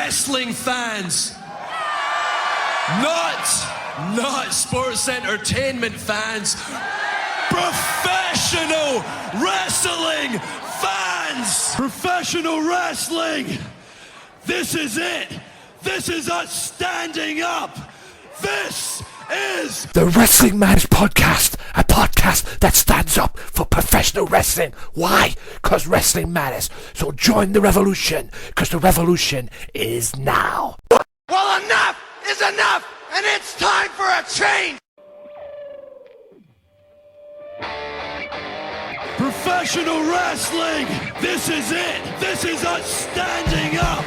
wrestling fans. Not sports entertainment fans. Professional wrestling fans. Professional wrestling. This is it. This is us standing up. This is the Wrestling Matters Podcast, a podcast that stands up for professional wrestling. Why? Because wrestling matters. So join the revolution, because the revolution is now. Well, enough is enough, and it's time for a change. professional wrestling. This is it. This is us standing up.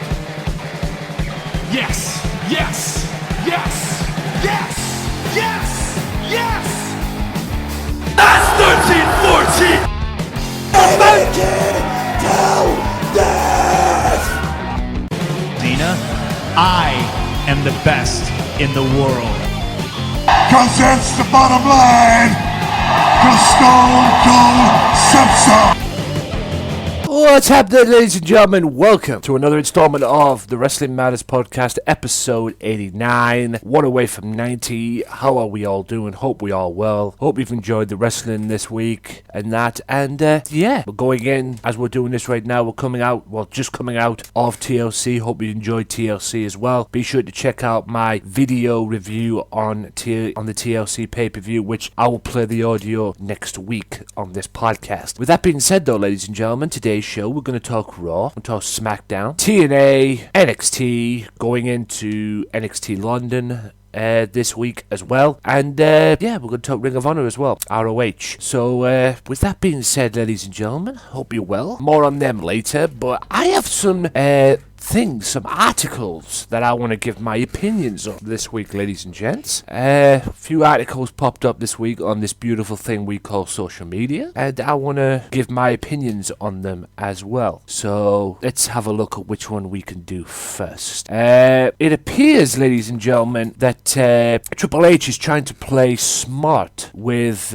Yes, yes, yes, yes, yes, yes. That's 13-14. Dina, I am the best in the world. Cause that's the bottom line. Cause Stone Cold said so. What's happening, ladies and gentlemen? Welcome to another installment of the Wrestling Matters Podcast, episode 89. One away from 90. How are we all doing? Hope we all well. Hope you've enjoyed the wrestling this week and that. And yeah, we're going in as we're doing this right now. We're coming out, well, just coming out of TLC. Hope you enjoyed TLC as well. Be sure to check out my video review on the TLC pay-per-view, which I will play the audio next week on this podcast. With that being said, though, ladies and gentlemen, today's show, we're going to talk Raw, we'll talk Smackdown, TNA, NXT, going into NXT London this week as well, and yeah, we're going to talk Ring of Honor as well, ROH. So with that being said, ladies and gentlemen, hope you're well. More on them later, but I have some some articles that I want to give my opinions on this week, ladies and gents. A few articles popped up this week on this beautiful thing we call social media, and I want to give my opinions on them as well. So let's have a look at which one we can do first. It appears, ladies and gentlemen, that Triple H is trying to play smart with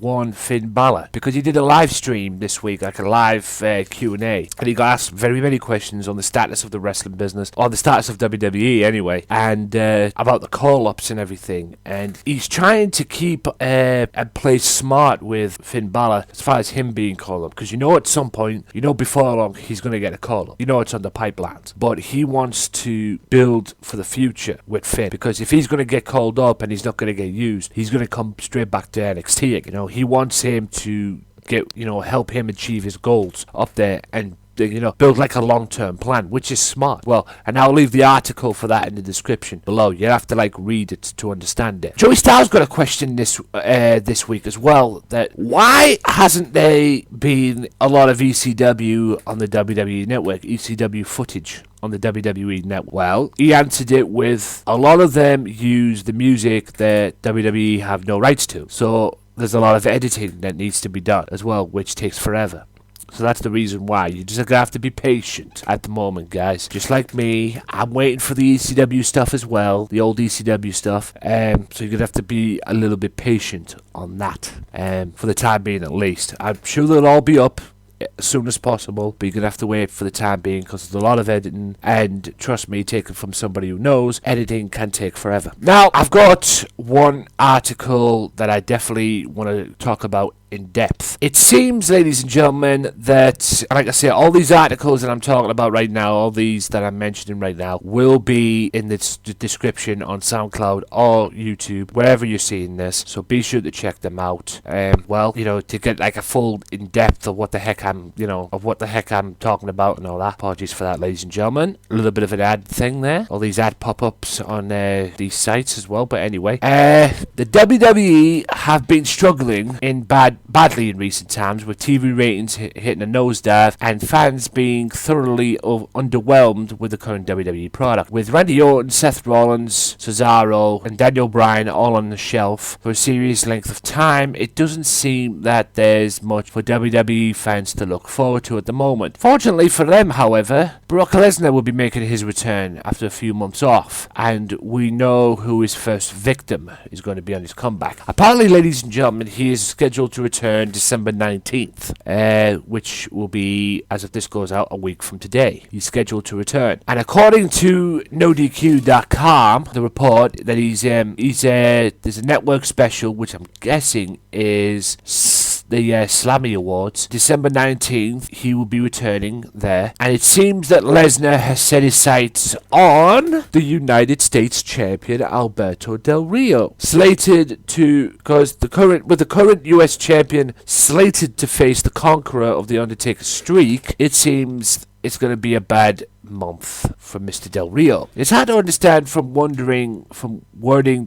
one Finn Balor, because he did a live stream this week, like a live Q&A, and he got asked very many questions on the status of the wrestling business, or the status of WWE anyway, and about the call-ups and everything. And he's trying to keep and play smart with Finn Balor as far as him being called up, because you know at some point, you know before long, he's going to get a call-up. You know it's on the pipelines. But he wants to build for the future with Finn, because if he's going to get called up and he's not going to get used, he's going to come straight back to NXT. You know, he wants him to get, help him achieve his goals up there and build like a long-term plan, which is smart. Well, and I'll leave the article for that in the description below. You have to read it to understand it. Joey Styles got a question this week as well, that why hasn't there been a lot of ECW on the WWE Network, ECW footage on the WWE Network? Well, he answered it with, a lot of them use the music that WWE have no rights to. So there's a lot of editing that needs to be done as well, which takes forever. So that's the reason why. You just have to be patient at the moment, guys. Just like me, I'm waiting for the ECW stuff as well, the old ECW stuff. So you're going to have to be a little bit patient on that, for the time being at least. I'm sure they'll all be up as soon as possible, but you're going to have to wait for the time being, because there's a lot of editing, and trust me, taken from somebody who knows, editing can take forever. Now, I've got one article that I definitely want to talk about in depth. It seems, ladies and gentlemen, that, like I say, all these articles that I'm talking about right now, all these that I'm mentioning right now, will be in the description on SoundCloud or YouTube, wherever you're seeing this, so be sure to check them out. To get like a full in-depth of what the heck I'm talking about and all that. Apologies for that, ladies and gentlemen. A little bit of an ad thing there. All these ad pop-ups on these sites as well, but anyway. The WWE have been struggling badly in recent times, with TV ratings hitting a nosedive and fans being thoroughly underwhelmed with the current WWE product. With Randy Orton, Seth Rollins, Cesaro and Daniel Bryan all on the shelf for a serious length of time, it doesn't seem that there's much for WWE fans to look forward to at the moment. Fortunately for them, however, Brock Lesnar will be making his return after a few months off, and we know who his first victim is going to be on his comeback. Apparently, ladies and gentlemen, he is scheduled to return return December 19th, which will be, as if this goes out, a week from today. He's scheduled to return. And according to NoDQ.com, the report that there's a network special, which I'm guessing is the Slammy Awards. December 19th, he will be returning there. And it seems that Lesnar has set his sights on the United States champion, Alberto Del Rio. Because the current US champion slated to face the conqueror of the Undertaker's streak, it seems it's going to be a bad month for Mr. Del Rio. It's hard to understand from wording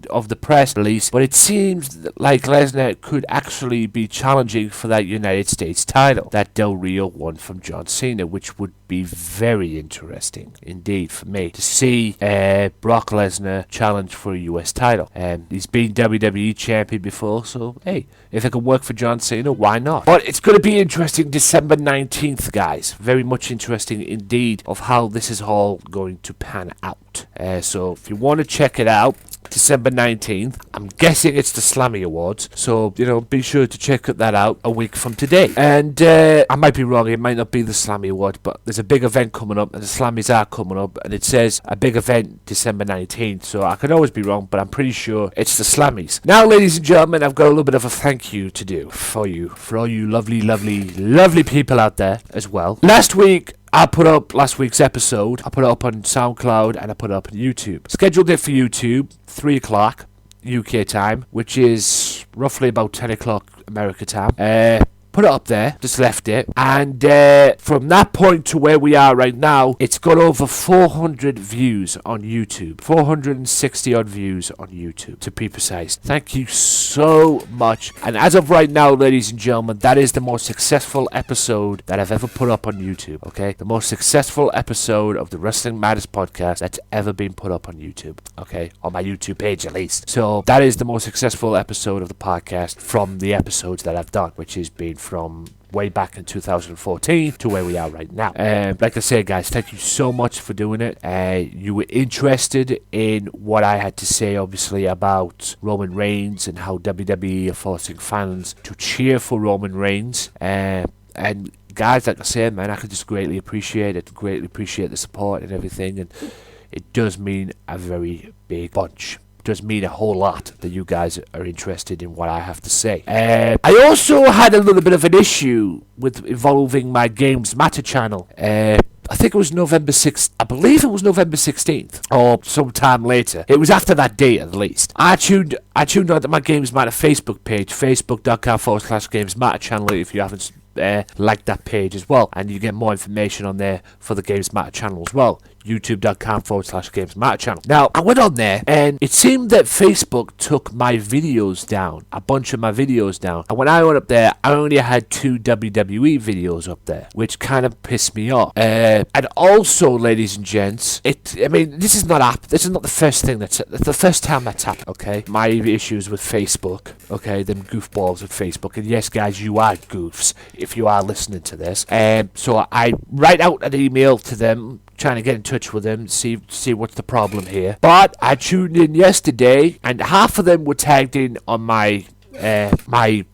of the press release, but it seems like Lesnar could actually be challenging for that United States title that Del Rio won from John Cena, which would be very interesting indeed for me to see Brock Lesnar challenge for a US title. He's been WWE champion before, so hey, if it can work for John Cena, why not? But it's going to be interesting December 19th, guys. Very much interesting indeed of how this is all going to pan out. So if you want to check it out, December 19th, I'm guessing it's the Slammy Awards, so be sure to check that out a week from today. And I might be wrong, it might not be the Slammy Awards, but there's a big event coming up, and the Slammies are coming up, and it says a big event December 19th, so I could always be wrong, but I'm pretty sure it's the Slammies. Now, ladies and gentlemen, I've got a little bit of a thank you to do for all you lovely people out there as well. Last week, I put up last week's episode. I put it up on SoundCloud and I put it up on YouTube. Scheduled it for YouTube, 3 o'clock UK time, which is roughly about 10 o'clock America time. Put it up there, just left it, and from that point to where we are right now, it's got over 400 views on YouTube, 460 odd views on YouTube to be precise. Thank you so much. And as of right now, ladies and gentlemen, that is the most successful episode that I've ever put up on YouTube. Okay, the most successful episode of the Wrestling Matters podcast that's ever been put up on YouTube. Okay, on my YouTube page at least. So that is the most successful episode of the podcast from the episodes that I've done, which has been from way back in 2014 to where we are right now. Like I said, guys, thank you so much for doing it. You were interested in what I had to say, obviously, about Roman Reigns and how WWE are forcing fans to cheer for Roman Reigns. And guys, like I said, man, I could just greatly appreciate it, greatly appreciate the support and everything, and it does mean a very big bunch. Does mean a whole lot that you guys are interested in what I have to say. I also had a little bit of an issue with involving my Gamesmatter channel. I think it was November 6th. I believe it was November 16th or sometime later. It was after that date at least. I tuned on to my Gamesmatter Facebook page, facebook.com/Gamesmatter channel if you haven't liked that page as well. And you get more information on there for the Gamesmatter channel as well. youtube.com/Gamesmatter channel. Now, I went on there and it seemed that Facebook took my videos down, a bunch of my videos down. And when I went up there, I only had 2 WWE videos up there, which kind of pissed me off. And also, ladies and gents, this is not the first thing that's the first time that's happened, okay? My issues with Facebook, okay? Them goofballs with Facebook. And yes, guys, you are goofs if you are listening to this. So I write out an email to them, trying to get in touch with them, see what's the problem here. But I tuned in yesterday, and half of them were tagged in on my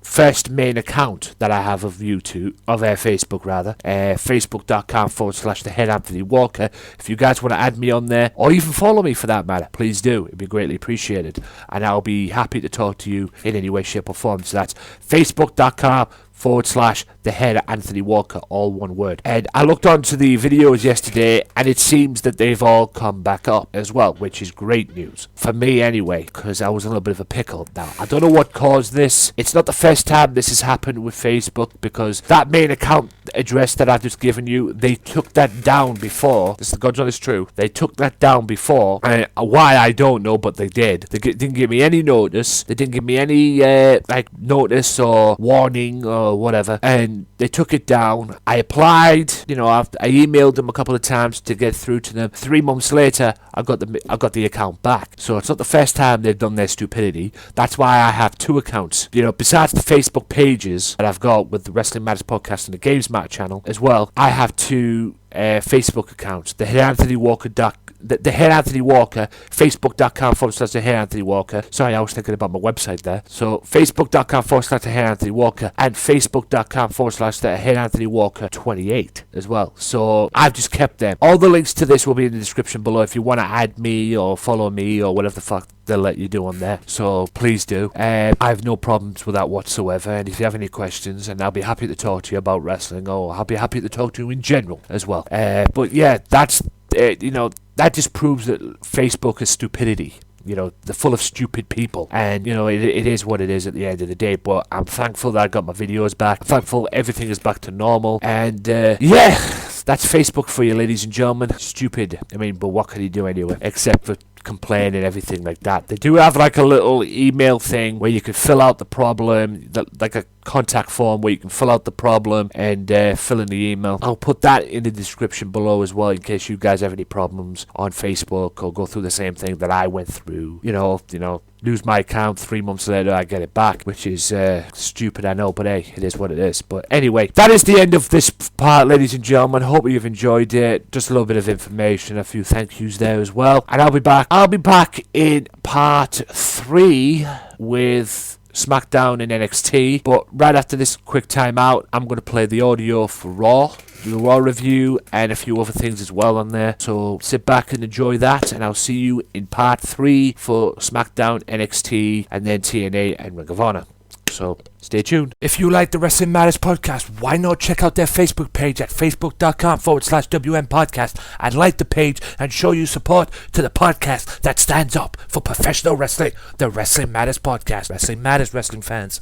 first main account that I have of Facebook rather, facebook.com/the head Anthony Walker. If you guys want to add me on there, or even follow me for that matter, please do. It'd be greatly appreciated, and I'll be happy to talk to you in any way, shape, or form. So that's facebook.com/the head Anthony Walker, all one word. And I looked onto the videos yesterday, and it seems that they've all come back up as well, which is great news for me anyway, because I was in a little bit of a pickle. Now, I don't know what caused this. It's not the first time this has happened with Facebook, because that main account address that I've just given you, they took that down before. This is the God's honest truth. They took that down before. Why, I don't know, but they did. They didn't give me any notice. They didn't give me any notice or warning or whatever, and they took it down. I applied, I emailed them a couple of times to get through to them. 3 months later, I got the account back. So it's not the first time they've done their stupidity. That's why I have 2 accounts. Besides the Facebook pages that I've got with the Wrestling Matters podcast and the Gamesmatter channel as well, I have 2 Facebook accounts. The Head Anthony Walker the Hair Anthony Walker, facebook.com/the Hair Anthony Walker. Sorry, I was thinking about my website there. So facebook.com/the Hair Anthony Walker and facebook.com/the Hair Anthony Walker 28 as well. So I've just kept them. All the links to this will be in the description below if you want to add me or follow me or whatever the fuck they'll let you do on there. So please do. I have no problems with that whatsoever. And if you have any questions, and I'll be happy to talk to you about wrestling, or I'll be happy to talk to you in general as well. But yeah, that's that just proves that Facebook is stupidity. They're full of stupid people, and it is what it is at the end of the day. But I'm thankful that I got my videos back. I'm thankful everything is back to normal, and yeah, that's Facebook for you, ladies and gentlemen. Stupid. But what can you do anyway, except for complain and everything like that. They do have like a little email thing where you can fill out the problem, like a contact form where you can fill out the problem and fill in the email. I'll put that in the description below as well in case you guys have any problems on Facebook or go through the same thing that I went through. Lose my account 3 months later, I get it back, which is stupid, I know, but hey, it is what it is. But anyway, that is the end of this part, ladies and gentlemen. Hope you've enjoyed it. Just a little bit of information, a few thank yous there as well. And I'll be back in part 3 with Smackdown and NXT. But right after this quick time out, I'm going to play the audio for Raw, the Raw review, and a few other things as well on there. So sit back and enjoy that, and I'll see you in part 3 for SmackDown, NXT, and then TNA and Ring of Honor. So stay tuned. If you like the Wrestling Matters podcast, why not check out their Facebook page at facebook.com/WM podcast and like the page and show your support to the podcast that stands up for professional wrestling, the Wrestling Matters podcast. Wrestling Matters, wrestling fans.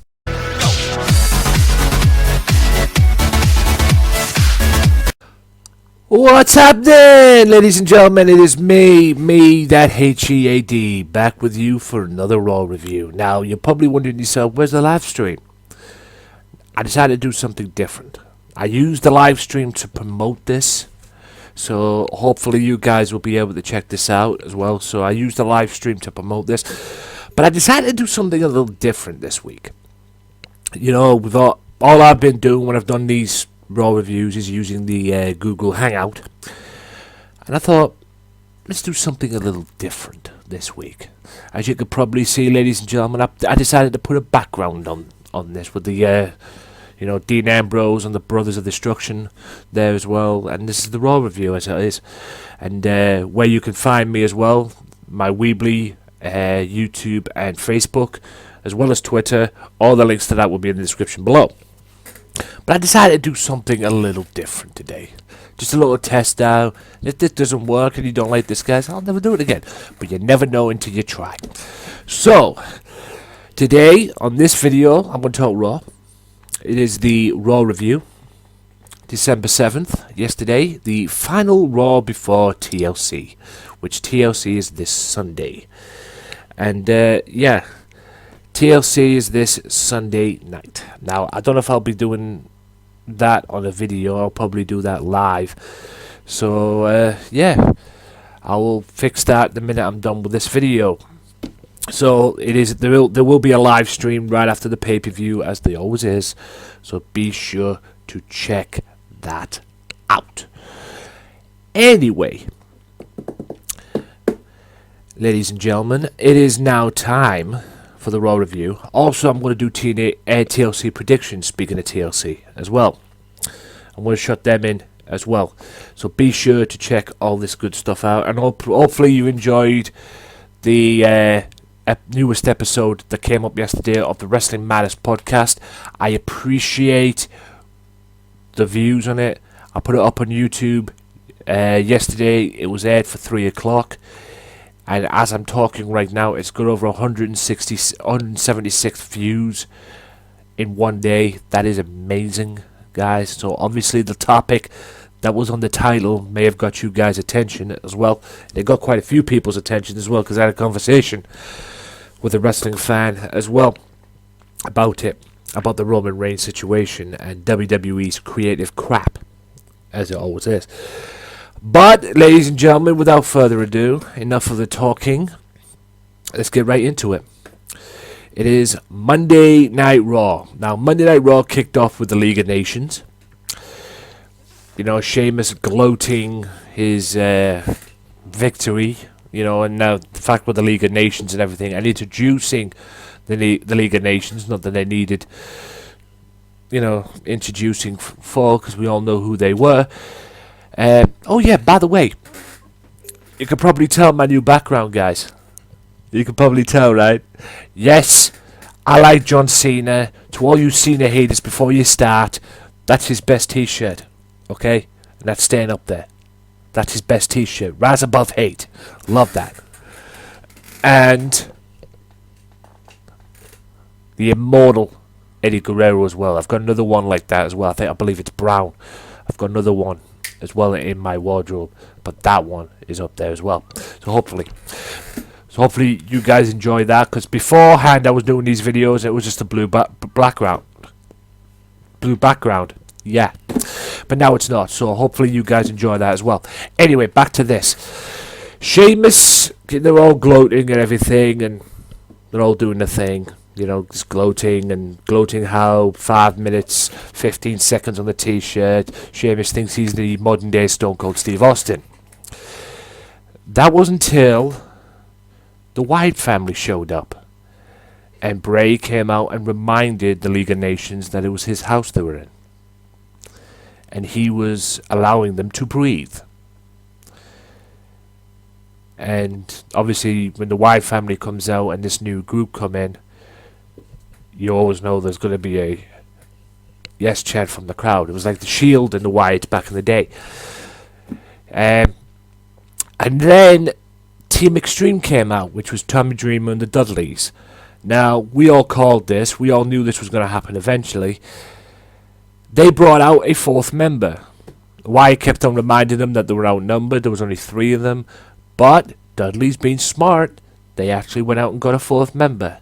What's happening, ladies and gentlemen? It is me, that HEAD, back with you for another Raw review. Now, you're probably wondering yourself, where's the live stream? I decided to do something different. I used the live stream to promote this, so hopefully you guys will be able to check this out as well. So I used the live stream to promote this, but I decided to do something a little different this week. With all I've been doing when I've done these Raw reviews is using the Google Hangout, and I thought, let's do something a little different this week. As you could probably see, ladies and gentlemen, I decided to put a background on this with the Dean Ambrose and the Brothers of Destruction there as well, and this is the Raw review as it is, and where you can find me as well, my Weebly, YouTube and Facebook, as well as Twitter. All the links to that will be in the description below. But I decided to do something a little different today. Just a little test out. If this doesn't work and you don't like this, guys, I'll never do it again. But you never know until you try. So, today, on this video, I'm going to talk Raw. It is the Raw review. December 7th, yesterday, the final Raw before TLC. Which TLC is this Sunday. And, yeah, TLC is this Sunday night. Now, I don't know if I'll be doing that on a video. I'll probably do that live. So, yeah, I will fix that the minute I'm done with this video. So, there will be a live stream right after the pay-per-view, as there always is. So, be sure to check that out. Anyway, ladies and gentlemen, it is now time for the Raw review. Also, I'm going to do TLC predictions, speaking of TLC, as well. I'm going to shut them in as well. So be sure to check all this good stuff out. And hopefully you enjoyed the newest episode that came up yesterday of the Wrestling Matters podcast. I appreciate the views on it. I put it up on YouTube yesterday. It was aired for 3 o'clock. And as I'm talking right now, it's got over 176 views in one day. That is amazing, guys. So obviously the topic that was on the title may have got you guys' attention as well. It got quite a few people's attention as well, because I had a conversation with a wrestling fan as well about it, about the Roman Reigns situation and WWE's creative crap, as it always is. But, ladies and gentlemen, without further ado, enough of the talking. Let's get right into it. It is Monday Night Raw. Now, Monday Night Raw kicked off with the League of Nations. Sheamus gloating his victory, and now the fact with the League of Nations and everything, and introducing the League of Nations, not that they needed, introducing for, because we all know who they were. Oh yeah, by the way, you can probably tell my new background, guys. You can probably tell, right? Yes, I like John Cena. To all you Cena haters, before you start, that's his best t-shirt, okay? And that's staying up there. That's his best t-shirt. Rise above hate. Love that. And the immortal Eddie Guerrero as well. I've got another one like that as well. I believe it's brown. I've got another one as well in my wardrobe, but that one is up there as well. So hopefully you guys enjoy that, because beforehand I was doing these videos, it was just a blue background. Yeah, but now it's not, so hopefully you guys enjoy that as well. Anyway, back to this. Sheamus, they're all gloating and everything, and they're all doing the thing, just gloating how 5 minutes 15 seconds on the t-shirt. Sheamus thinks he's the modern day Stone Cold Steve Austin. That was until the Wyatt family showed up, and Bray came out and reminded the League of Nations that it was his house they were in, and he was allowing them to breathe. And obviously when the Wyatt family comes out and this new group come in, you always know there's going to be a yes chant from the crowd. It was like the Shield and the Wyatts back in the day. And then Team Extreme came out, which was Tommy Dreamer and the Dudleys. Now, we all called this. We all knew this was going to happen eventually. They brought out a fourth member. Wyatt kept on reminding them that they were outnumbered. There was only 3 of them. But Dudley's being smart. They actually went out and got a fourth member.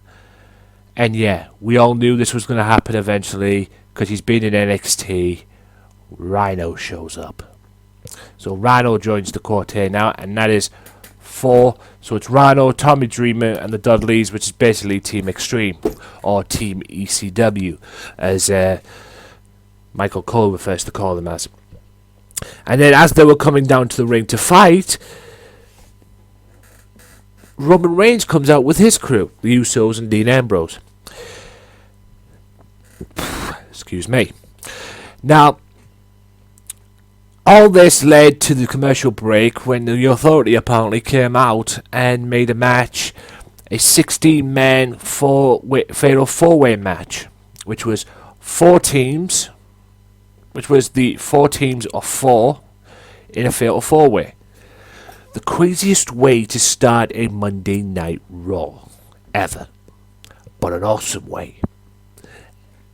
And yeah, we all knew this was going to happen eventually, because he's been in NXT. Rhino shows up. So Rhino joins the quartet now, and that is 4. So it's Rhino, Tommy Dreamer, and the Dudleys, which is basically Team Extreme, or Team ECW, as Michael Cole refers to call them as. And then as they were coming down to the ring to fight, Roman Reigns comes out with his crew, the Usos and Dean Ambrose. Excuse me. Now, all this led to the commercial break, when the Authority apparently came out and made a match, a 16-man fatal 4-way match, which was 4 teams, which was the 4 teams of 4 in a fatal 4-way. The craziest way to start a Monday Night Raw ever, but an awesome way.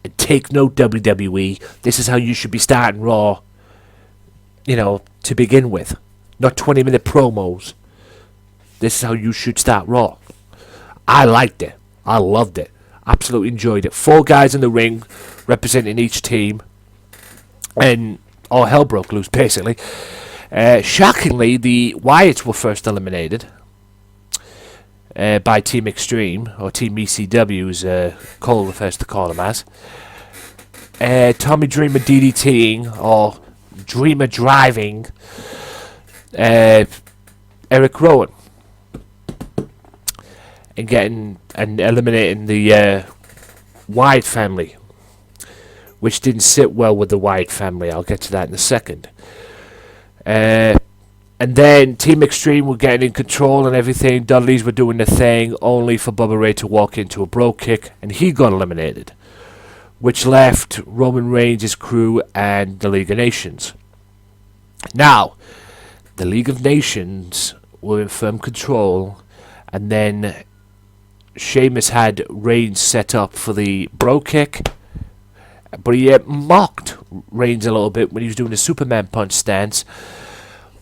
And take note, WWE, this is how you should be starting Raw, to begin with. Not 20-minute promos. This is how you should start Raw. I liked it. I loved it. Absolutely enjoyed it. 4 guys in the ring representing each team, and all hell broke loose, basically. Shockingly, the Wyatts were first eliminated by Team Extreme, or Team ECW, as Cole refers to call them as. Tommy Dreamer DDTing, or Dreamer driving, Eric Rowan, and eliminating the Wyatt family, which didn't sit well with the Wyatt family. I'll get to that in a second. And then Team Extreme were getting in control and everything. Dudleys were doing the thing, only for Bubba Ray to walk into a bro kick, and he got eliminated, which left Roman Reigns' crew and the League of Nations. Now, the League of Nations were in firm control, and then Sheamus had Reigns set up for the bro kick, but he mocked Reigns a little bit when he was doing the Superman punch stance.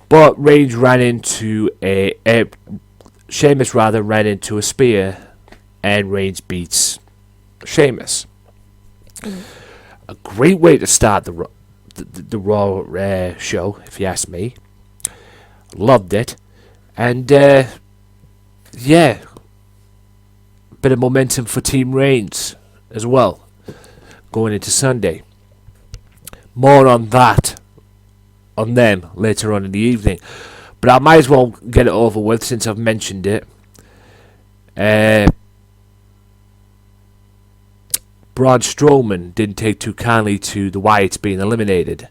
But Reigns ran into Sheamus ran into a spear, and Reigns beats Sheamus. A great way to start the Raw show, if you ask me. Loved it, and yeah, bit of momentum for Team Reigns as well, going into Sunday. More on them later on in the evening. But I might as well get it over with since I've mentioned it. Braun Strowman didn't take too kindly to the Wyatts being eliminated,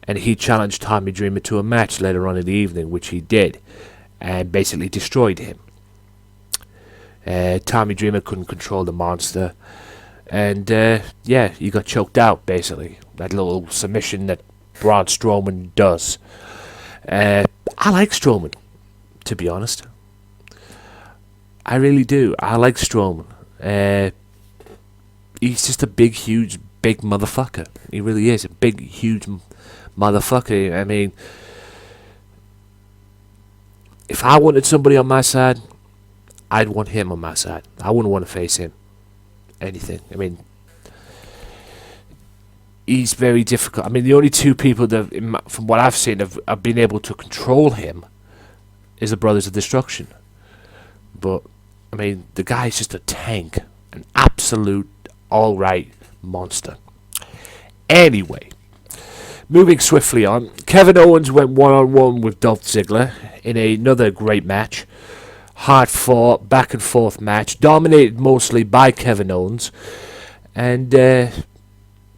and he challenged Tommy Dreamer to a match later on in the evening, which he did, and basically destroyed him. Tommy Dreamer couldn't control the monster, and he got choked out, basically. That little submission that Braun Strowman does. I like Strowman, to be honest. I really do. I like Strowman. He's just a big, huge, big motherfucker. He really is a big, huge motherfucker. I mean, if I wanted somebody on my side, I'd want him on my side. I wouldn't want to face him. Anything. I mean, he's very difficult. I mean, the only two people that, from what I've seen, have been able to control him is the Brothers of Destruction. But, I mean, the guy's just a tank. An absolute alright monster. Anyway, moving swiftly on, Kevin Owens went one-on-one with Dolph Ziggler in another great match. Hard-fought, back-and-forth match, dominated mostly by Kevin Owens. And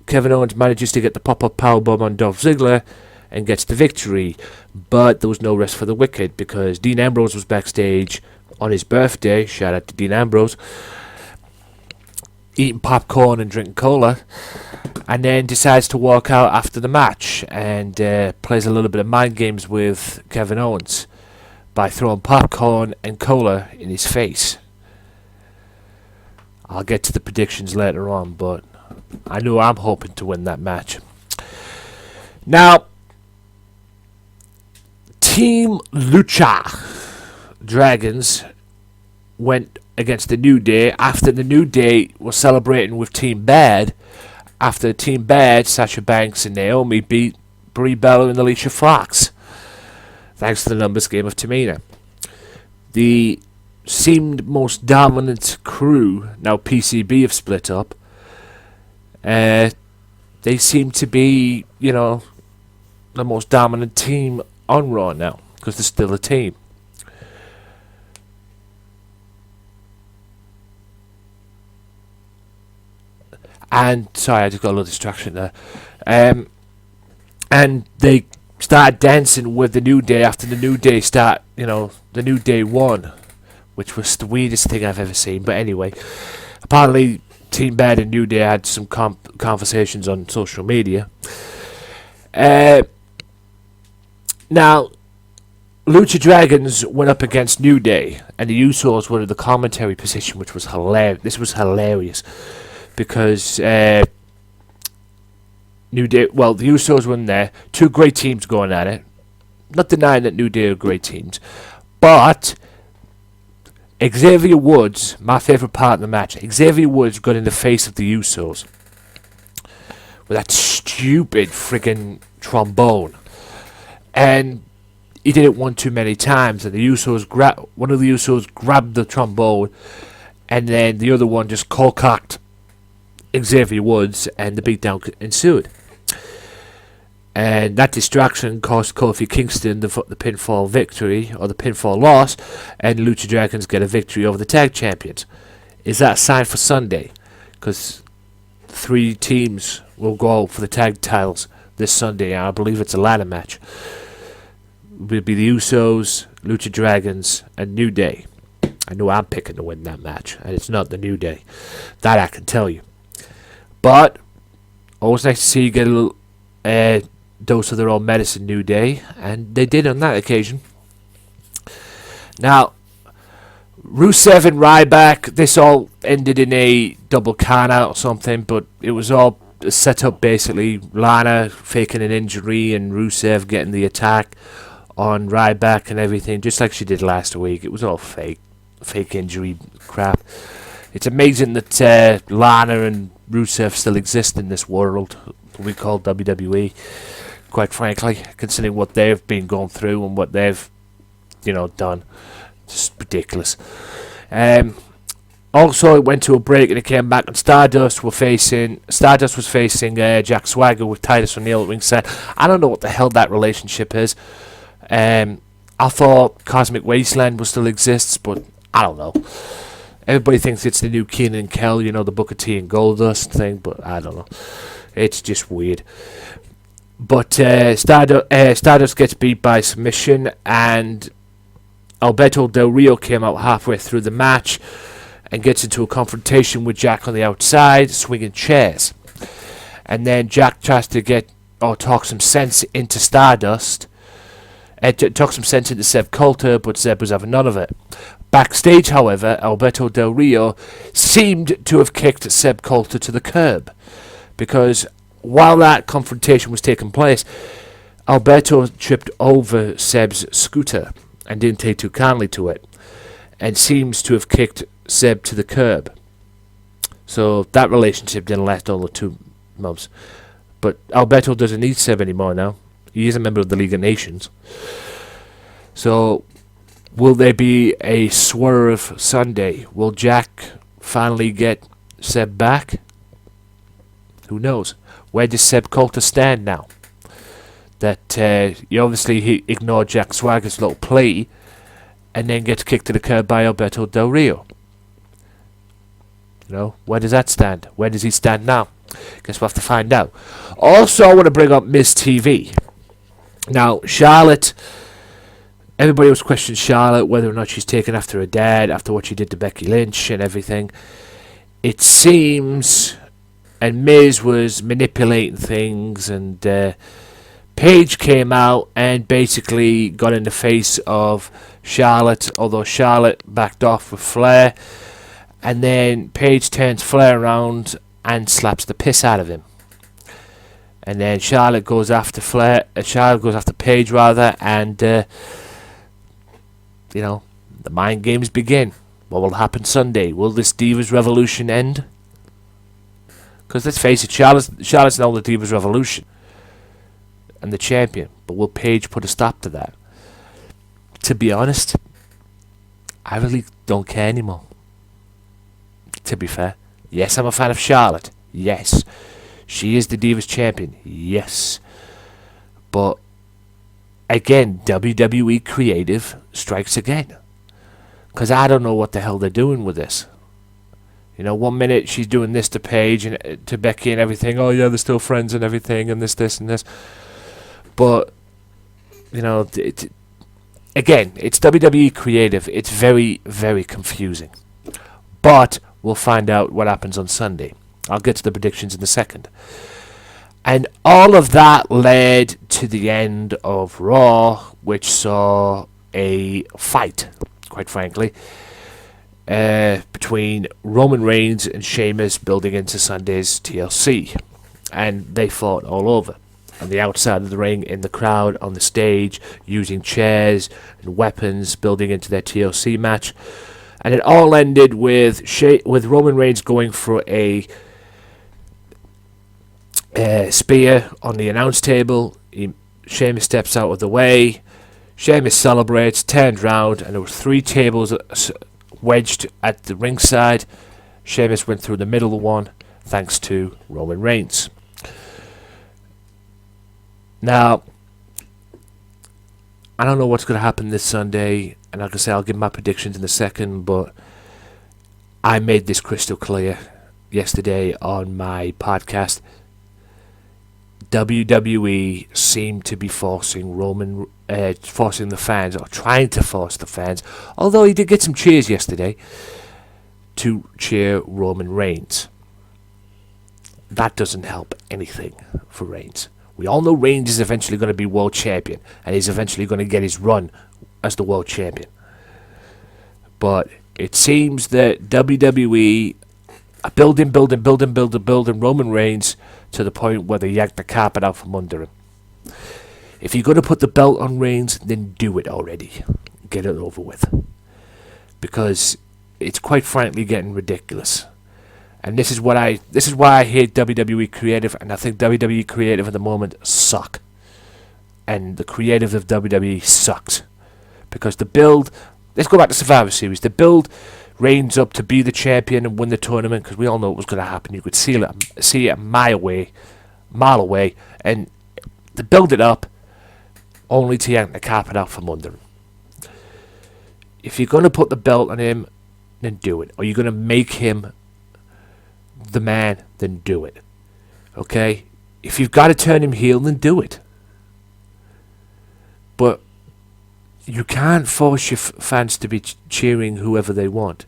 Kevin Owens manages to get the pop-up powerbomb on Dolph Ziggler and gets the victory. But there was no rest for the wicked because Dean Ambrose was backstage on his birthday. Shout out to Dean Ambrose. Eating popcorn and drinking cola, and then decides to walk out after the match and plays a little bit of mind games with Kevin Owens by throwing popcorn and cola in his face. I'll get to the predictions later on, but I know I'm hoping to win that match. Now, Team Lucha Dragons went against the New Day after the New Day was celebrating with Team Bad. After Team Bad, Sasha Banks and Naomi beat Brie Bella and Alicia Fox, thanks to the numbers game of Tamina. The seemed most dominant crew, now PCB, have split up. They seem to be, the most dominant team on Raw now, because they're still a team. And, sorry, I just got a little distraction there. And they started dancing with the New Day after the New Day the New Day won, which was the weirdest thing I've ever seen. But anyway, apparently Team Bad and New Day had some conversations on social media. Now, Lucha Dragons went up against New Day, and the Usos were in the commentary position, which was hilarious. This was hilarious. Because New Day, the Usos were in there. Two great teams going at it. Not denying that New Day are great teams. But Xavier Woods, my favourite part of the match, Xavier Woods got in the face of the Usos with that stupid friggin' trombone. And he did it one too many times. And one of the Usos grabbed the trombone, and then the other one just cocked Xavier Woods, and the beatdown ensued. And that distraction cost Kofi Kingston the pinfall victory, or the pinfall loss, and Lucha Dragons get a victory over the tag champions. Is that a sign for Sunday? Because 3 teams will go out for the tag titles this Sunday, and I believe it's a ladder match. It will be the Usos, Lucha Dragons, and New Day. I know I'm picking to win that match, and it's not the New Day. That I can tell you. But always nice to see you get a little dose of their own medicine, New Day, and they did on that occasion. Now, Rusev and Ryback, this all ended in a double count-out or something, but it was all set up basically. Lana faking an injury and Rusev getting the attack on Ryback and everything, just like she did last week. It was all fake injury crap. It's amazing that Lana and Rusev still exist in this world we call WWE, quite frankly, considering what they've been going through and what they've, done. Just ridiculous. Also, it went to a break and it came back, and Stardust was facing Jack Swagger with Titus O'Neil at ringside. I don't know what the hell that relationship is. I I thought Cosmic Wasteland will still exists, but I don't know. Everybody thinks it's the new Keenan and Kel, the Booker T and Goldust thing, but I don't know. It's just weird. But Stardust gets beat by submission, and Alberto Del Rio came out halfway through the match and gets into a confrontation with Jack on the outside, swinging chairs. And then Jack tries to talk some sense into Stardust. Talk some sense into Zeb Coulter, but Zeb was having none of it. Backstage, however, Alberto Del Rio seemed to have kicked Zeb Coulter to the curb, because while that confrontation was taking place, Alberto tripped over Zeb's scooter and didn't take too kindly to it, and seems to have kicked Zeb to the curb. So that relationship didn't last all of 2 months. But Alberto doesn't need Zeb anymore now. He is a member of the League of Nations. So will there be a swerve Sunday? Will Jack finally get Zeb back? Who knows? Where does Zeb Coulter stand now? That he ignored Jack Swagger's little plea and then gets kicked to the curb by Alberto Del Rio. Where does that stand? Where does he stand now? Guess we'll have to find out. Also, I want to bring up Miz TV. Now, Charlotte, everybody was questioning Charlotte, whether or not she's taken after her dad, after what she did to Becky Lynch and everything. It seems, and Miz was manipulating things, and Paige came out and basically got in the face of Charlotte, although Charlotte backed off with Flair. And then Paige turns Flair around and slaps the piss out of him. And then Charlotte goes after Paige rather, and the mind games begin. What will happen Sunday? Will this Divas Revolution end? Because let's face it, Charlotte's now the Divas Revolution and the champion. But will Paige put a stop to that? To be honest, I really don't care anymore. To be fair. Yes, I'm a fan of Charlotte. Yes. She is the Divas champion. Yes. But, again, WWE Creative strikes again. Because I don't know what the hell they're doing with this. 1 minute she's doing this to Paige and to Becky and everything. Oh, yeah, they're still friends and everything and this, and this. But, again, it's WWE Creative. It's very, very confusing. But we'll find out what happens on Sunday. I'll get to the predictions in a second. And all of that led to the end of Raw, which saw a fight, quite frankly, between Roman Reigns and Sheamus building into Sunday's TLC. And they fought all over. On the outside of the ring, in the crowd, on the stage, using chairs and weapons, building into their TLC match. And it all ended with Roman Reigns going for a spear on the announce table. Sheamus steps out of the way. Sheamus celebrates, turns round, and there were 3 tables wedged at the ringside. Sheamus went through the middle of one, thanks to Roman Reigns. Now, I don't know what's going to happen this Sunday, and like I say, I'll give my predictions in a second, but I made this crystal clear yesterday on my podcast. WWE seemed to be forcing the fans, or trying to force the fans, although he did get some cheers yesterday, to cheer Roman Reigns. That doesn't help anything for Reigns. We all know Reigns is eventually going to be world champion, and he's eventually going to get his run as the world champion. But it seems that WWE are building Roman Reigns to the point where they yank the carpet out from under him. If you're going to put the belt on Reigns, then do it already. Get it over with. Because it's quite frankly getting ridiculous. And this is why I hate WWE Creative, and I think WWE Creative at the moment suck. And the creative of WWE sucks. Because the build, let's go back to Survivor Series, the build Reigns up to be the champion and win the tournament, because we all know what was going to happen. You could see it a mile away, and to build it up, only to yank the carpet out from under him. if you're going to put the belt on him, then do it. Or you're going to make him the man, then do it. Okay? If you've got to turn him heel, then do it. But you can't force your fans to be cheering whoever they want.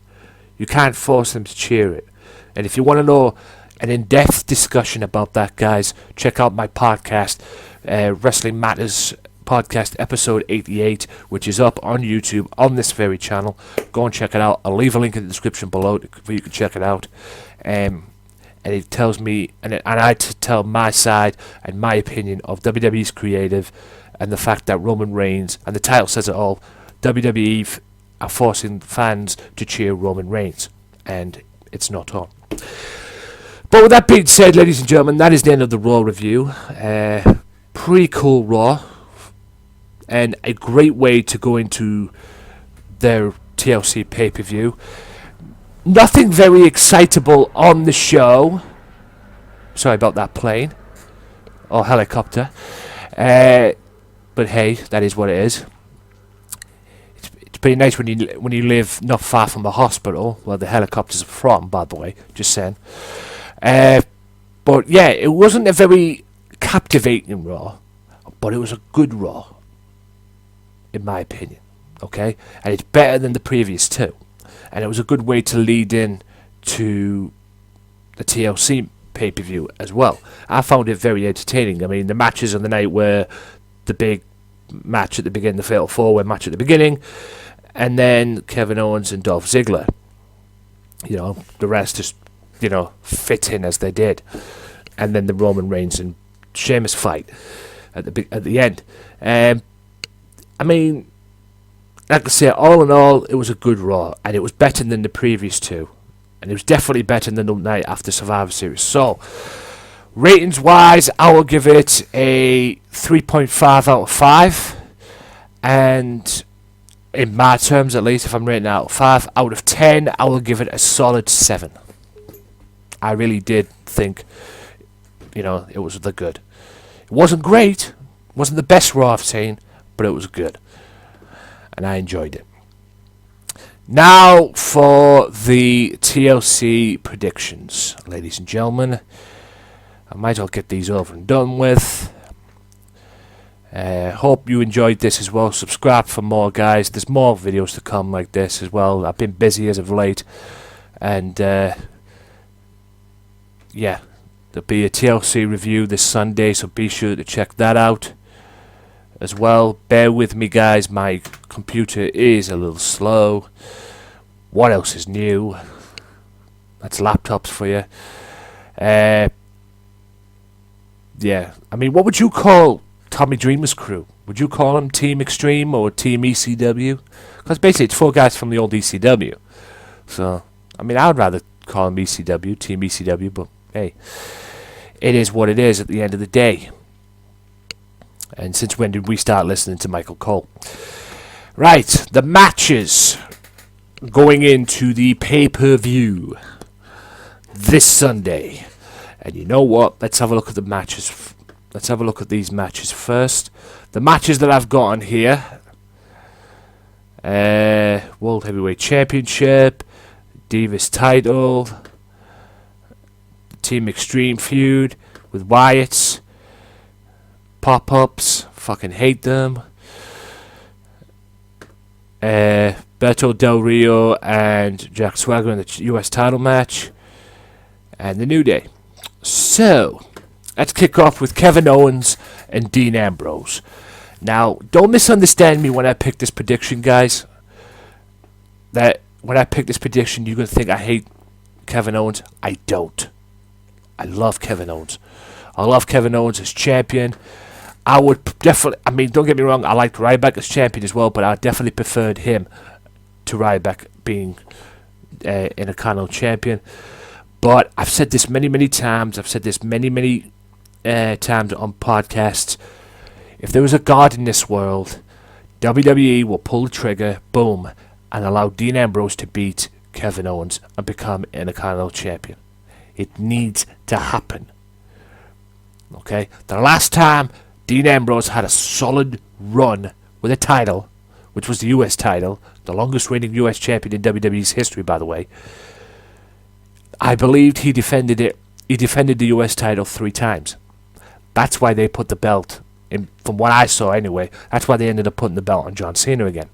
You can't force them to cheer it. And if you want to know an in-depth discussion about that, guys, check out my podcast, Wrestling Matters Podcast, episode 88, which is up on YouTube on this very channel. Go and check it out. I'll leave a link in the description below where you can check it out. And it tells me, and I tell my side and my opinion of WWE's creative and the fact that Roman Reigns, and the title says it all, WWE are forcing fans to cheer Roman Reigns, and it's not on. But with that being said, ladies and gentlemen, that is the end of the Raw review. Pretty cool Raw, and a great way to go into their TLC pay-per-view. Nothing very excitable on the show. Sorry about that plane or helicopter. But hey, that is what it is. It's pretty nice when you live not far from a hospital where the helicopters are from, by the way, just saying. But yeah, it wasn't a very captivating Raw, but it was a good Raw, in my opinion. Okay? And it's better than the previous two. And it was a good way to lead in to the TLC pay-per-view as well. I found it very entertaining. I mean, the matches on the night were the big match at the beginning, the Fatal 4-Way match at the beginning, and then Kevin Owens and Dolph Ziggler. You know, the rest just, fit in as they did. And then the Roman Reigns and Sheamus fight at the end. I mean, like I say, all in all, it was a good Raw, and it was better than the previous two. And it was definitely better than the night after Survivor Series. So, ratings-wise, I will give it a 3.5 out of 5. And in my terms, at least, if I'm rating out of 5 out of 10, I will give it a solid 7. I really did think, it was the good. It wasn't great. It wasn't the best Raw I've seen, but it was good. And I enjoyed it. Now for the TLC predictions, ladies and gentlemen. I might as well get these over and done with. Hope you enjoyed this as well. Subscribe for more, guys. There's more videos to come like this as well. I've been busy as of late. And, yeah, there'll be a TLC review this Sunday, so be sure to check that out as well. Bear with me, guys. My computer is a little slow. What else is new? That's laptops for you. Yeah, I mean, what would you call Tommy Dreamer's crew? Would you call them Team Extreme or Team ECW? Because basically it's 4 guys from the old ECW. So, I mean, I would rather call them ECW, Team ECW, but hey, it is what it is at the end of the day. And since when did we start listening to Michael Cole? Right, the matches going into the pay-per-view this Sunday. And you know what? Let's have a look at the matches. Let's have a look at these matches first. The matches that I've got on here. World Heavyweight Championship. Divas title. Team Extreme feud with Wyatt's. Pop-ups. Fucking hate them. Beto Del Rio and Jack Swagger in the US title match. And the New Day. So, let's kick off with Kevin Owens and Dean Ambrose. Now, don't misunderstand me when I pick this prediction, guys. That when I pick this prediction, you're going to think I hate Kevin Owens. I don't. I love Kevin Owens. I love Kevin Owens as champion. I would definitely, I mean, don't get me wrong, I liked Ryback as champion as well, but I definitely preferred him to Ryback being Intercontinental champion. But I've said this many, many times. I've said this many, many times on podcasts. If there was a God in this world, WWE will pull the trigger, boom, and allow Dean Ambrose to beat Kevin Owens and become Intercontinental champion. It needs to happen. Okay? The last time Dean Ambrose had a solid run with a title which was the US title, the longest reigning US champion in WWE's history, by the way. I believed he defended it. He defended the US title 3 times. That's why they put the belt in, from what I saw anyway. That's why they ended up putting the belt on John Cena again.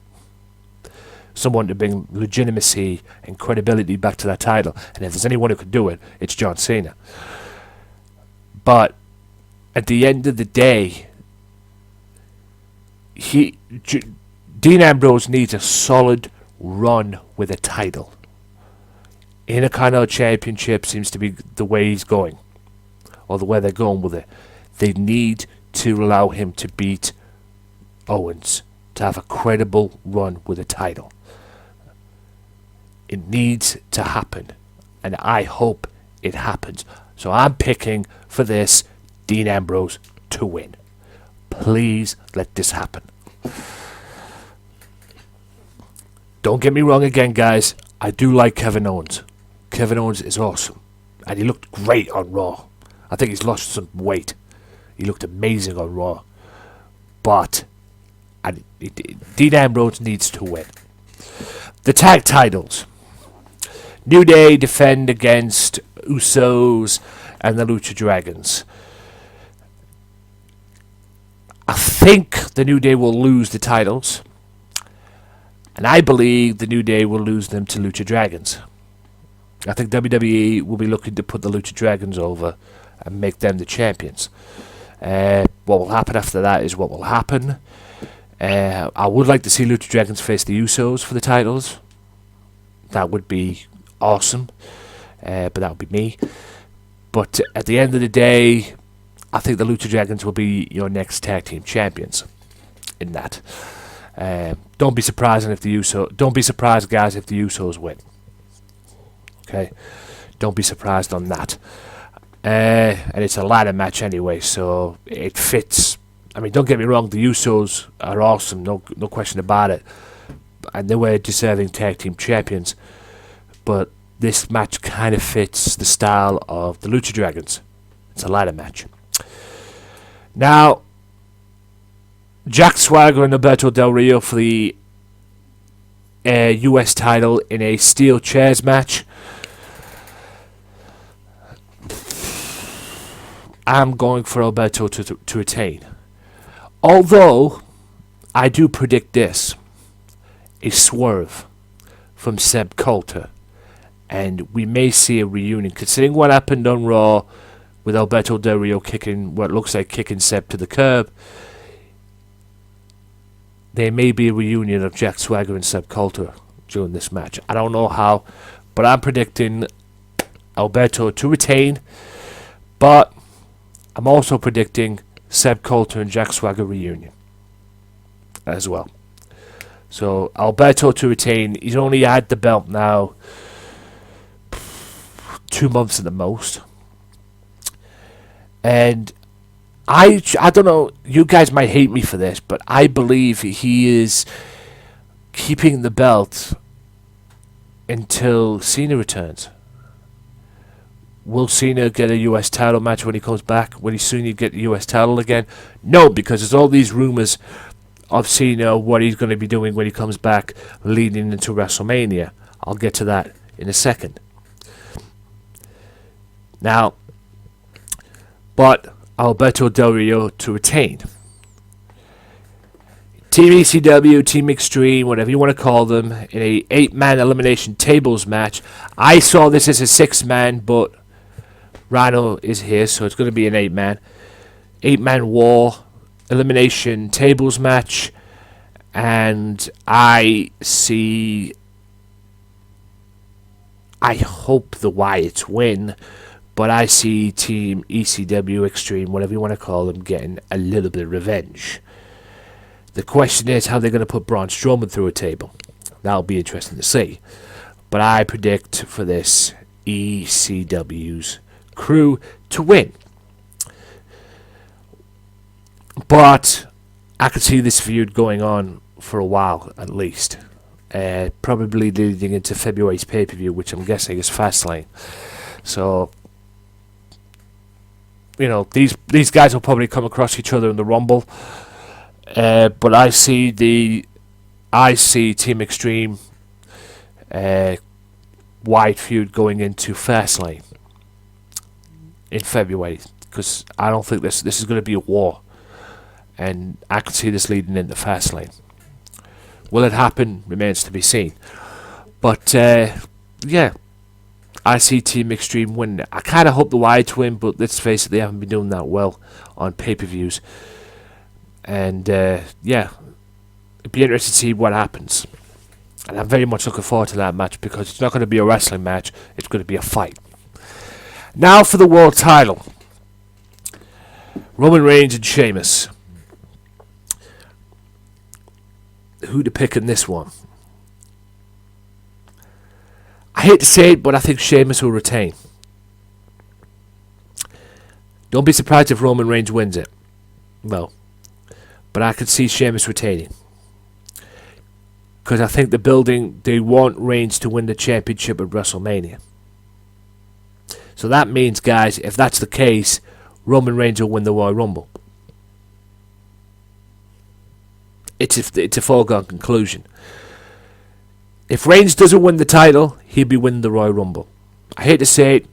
Someone to bring legitimacy and credibility back to that title. And if there's anyone who could do it, it's John Cena. But at the end of the day, Dean Ambrose needs a solid run with a title. Intercontinental Championship seems to be the way he's going, or the way they're going with it. They need to allow him to beat Owens to have a credible run with a title. It needs to happen, and I hope it happens. So I'm picking for this Dean Ambrose to win. Please let this happen. Don't get me wrong again, guys. I do like Kevin Owens. Kevin Owens is awesome, and he looked great on Raw. I think he's lost some weight. He looked amazing on Raw. But Dean Ambrose needs to win. The tag titles. New Day defend against Usos and the Lucha Dragons. I think the New Day will lose the titles. And I believe the New Day will lose them to Lucha Dragons. I think WWE will be looking to put the Lucha Dragons over and make them the champions. What will happen after that is what will happen. I would like to see Lucha Dragons face the Usos for the titles. That would be awesome. But that would be me. But at the end of the day, I think the Lucha Dragons will be your next tag team champions in that. Don't be surprised if the Don't be surprised, guys, if the Usos win. Okay, don't be surprised on that. And it's a ladder match anyway, so it fits. I mean, don't get me wrong, the Usos are awesome, no question about it, and they were deserving tag team champions. But this match kind of fits the style of the Lucha Dragons. It's a ladder match. Now, Jack Swagger and Alberto Del Rio for the US title in a steel chairs match. I'm going for Alberto to retain. Although, I do predict this. A swerve from Seb Coulter. And we may see a reunion. Considering what happened on Raw with Alberto Del Rio kicking what looks like kicking Seb to the curb, there may be a reunion of Jack Swagger and Seb Coulter during this match. I don't know how, but I'm predicting Alberto to retain. But I'm also predicting Seb Coulter and Jack Swagger reunion as well. So Alberto to retain. He's only had the belt now 2 months at the most. And I don't know, you guys might hate me for this, but I believe he is keeping the belt until Cena returns. Will Cena get a US title match when he comes back? Will he soon get the US title again? No, because there's all these rumors of Cena, what he's going to be doing when he comes back leading into WrestleMania. I'll get to that in a second. Now, but Alberto Del Rio to retain. Team ECW, Team Extreme, whatever you want to call them, in a 8-man elimination tables match. I saw this as a 6-man, but Rhino is here, so it's going to be an 8-man. 8-man war elimination tables match. And I hope the Wyatts win, but I see Team ECW, Extreme, whatever you want to call them, getting a little bit of revenge. The question is how they're going to put Braun Strowman through a table. That'll be interesting to see. But I predict for this ECW's crew to win. But I could see this feud going on for a while at least. Probably leading into February's pay-per-view, which I'm guessing is Fastlane. So, you know, these guys will probably come across each other in the Rumble. But I see the I see Team Extreme wide feud going into Fastlane in February, because I don't think this is going to be a war, and I can see this leading into Fastlane. Will it happen? Remains to be seen. But yeah, I see Team Extreme winning. I kind of hope the Wyatts win, but let's face it, they haven't been doing that well on pay-per-views. And yeah, it'd be interesting to see what happens. And I'm very much looking forward to that match, because it's not going to be a wrestling match, it's going to be a fight. Now for the world title. Roman Reigns and Sheamus. Who to pick in this one? I hate to say it, but I think Sheamus will retain. Don't be surprised if Roman Reigns wins it. No. But I could see Sheamus retaining. Because I think they want Reigns to win the championship at WrestleMania. So that means, guys, if that's the case, Roman Reigns will win the Royal Rumble. It's a foregone conclusion. If Reigns doesn't win the title, he'll be winning the Royal Rumble. I hate to say it,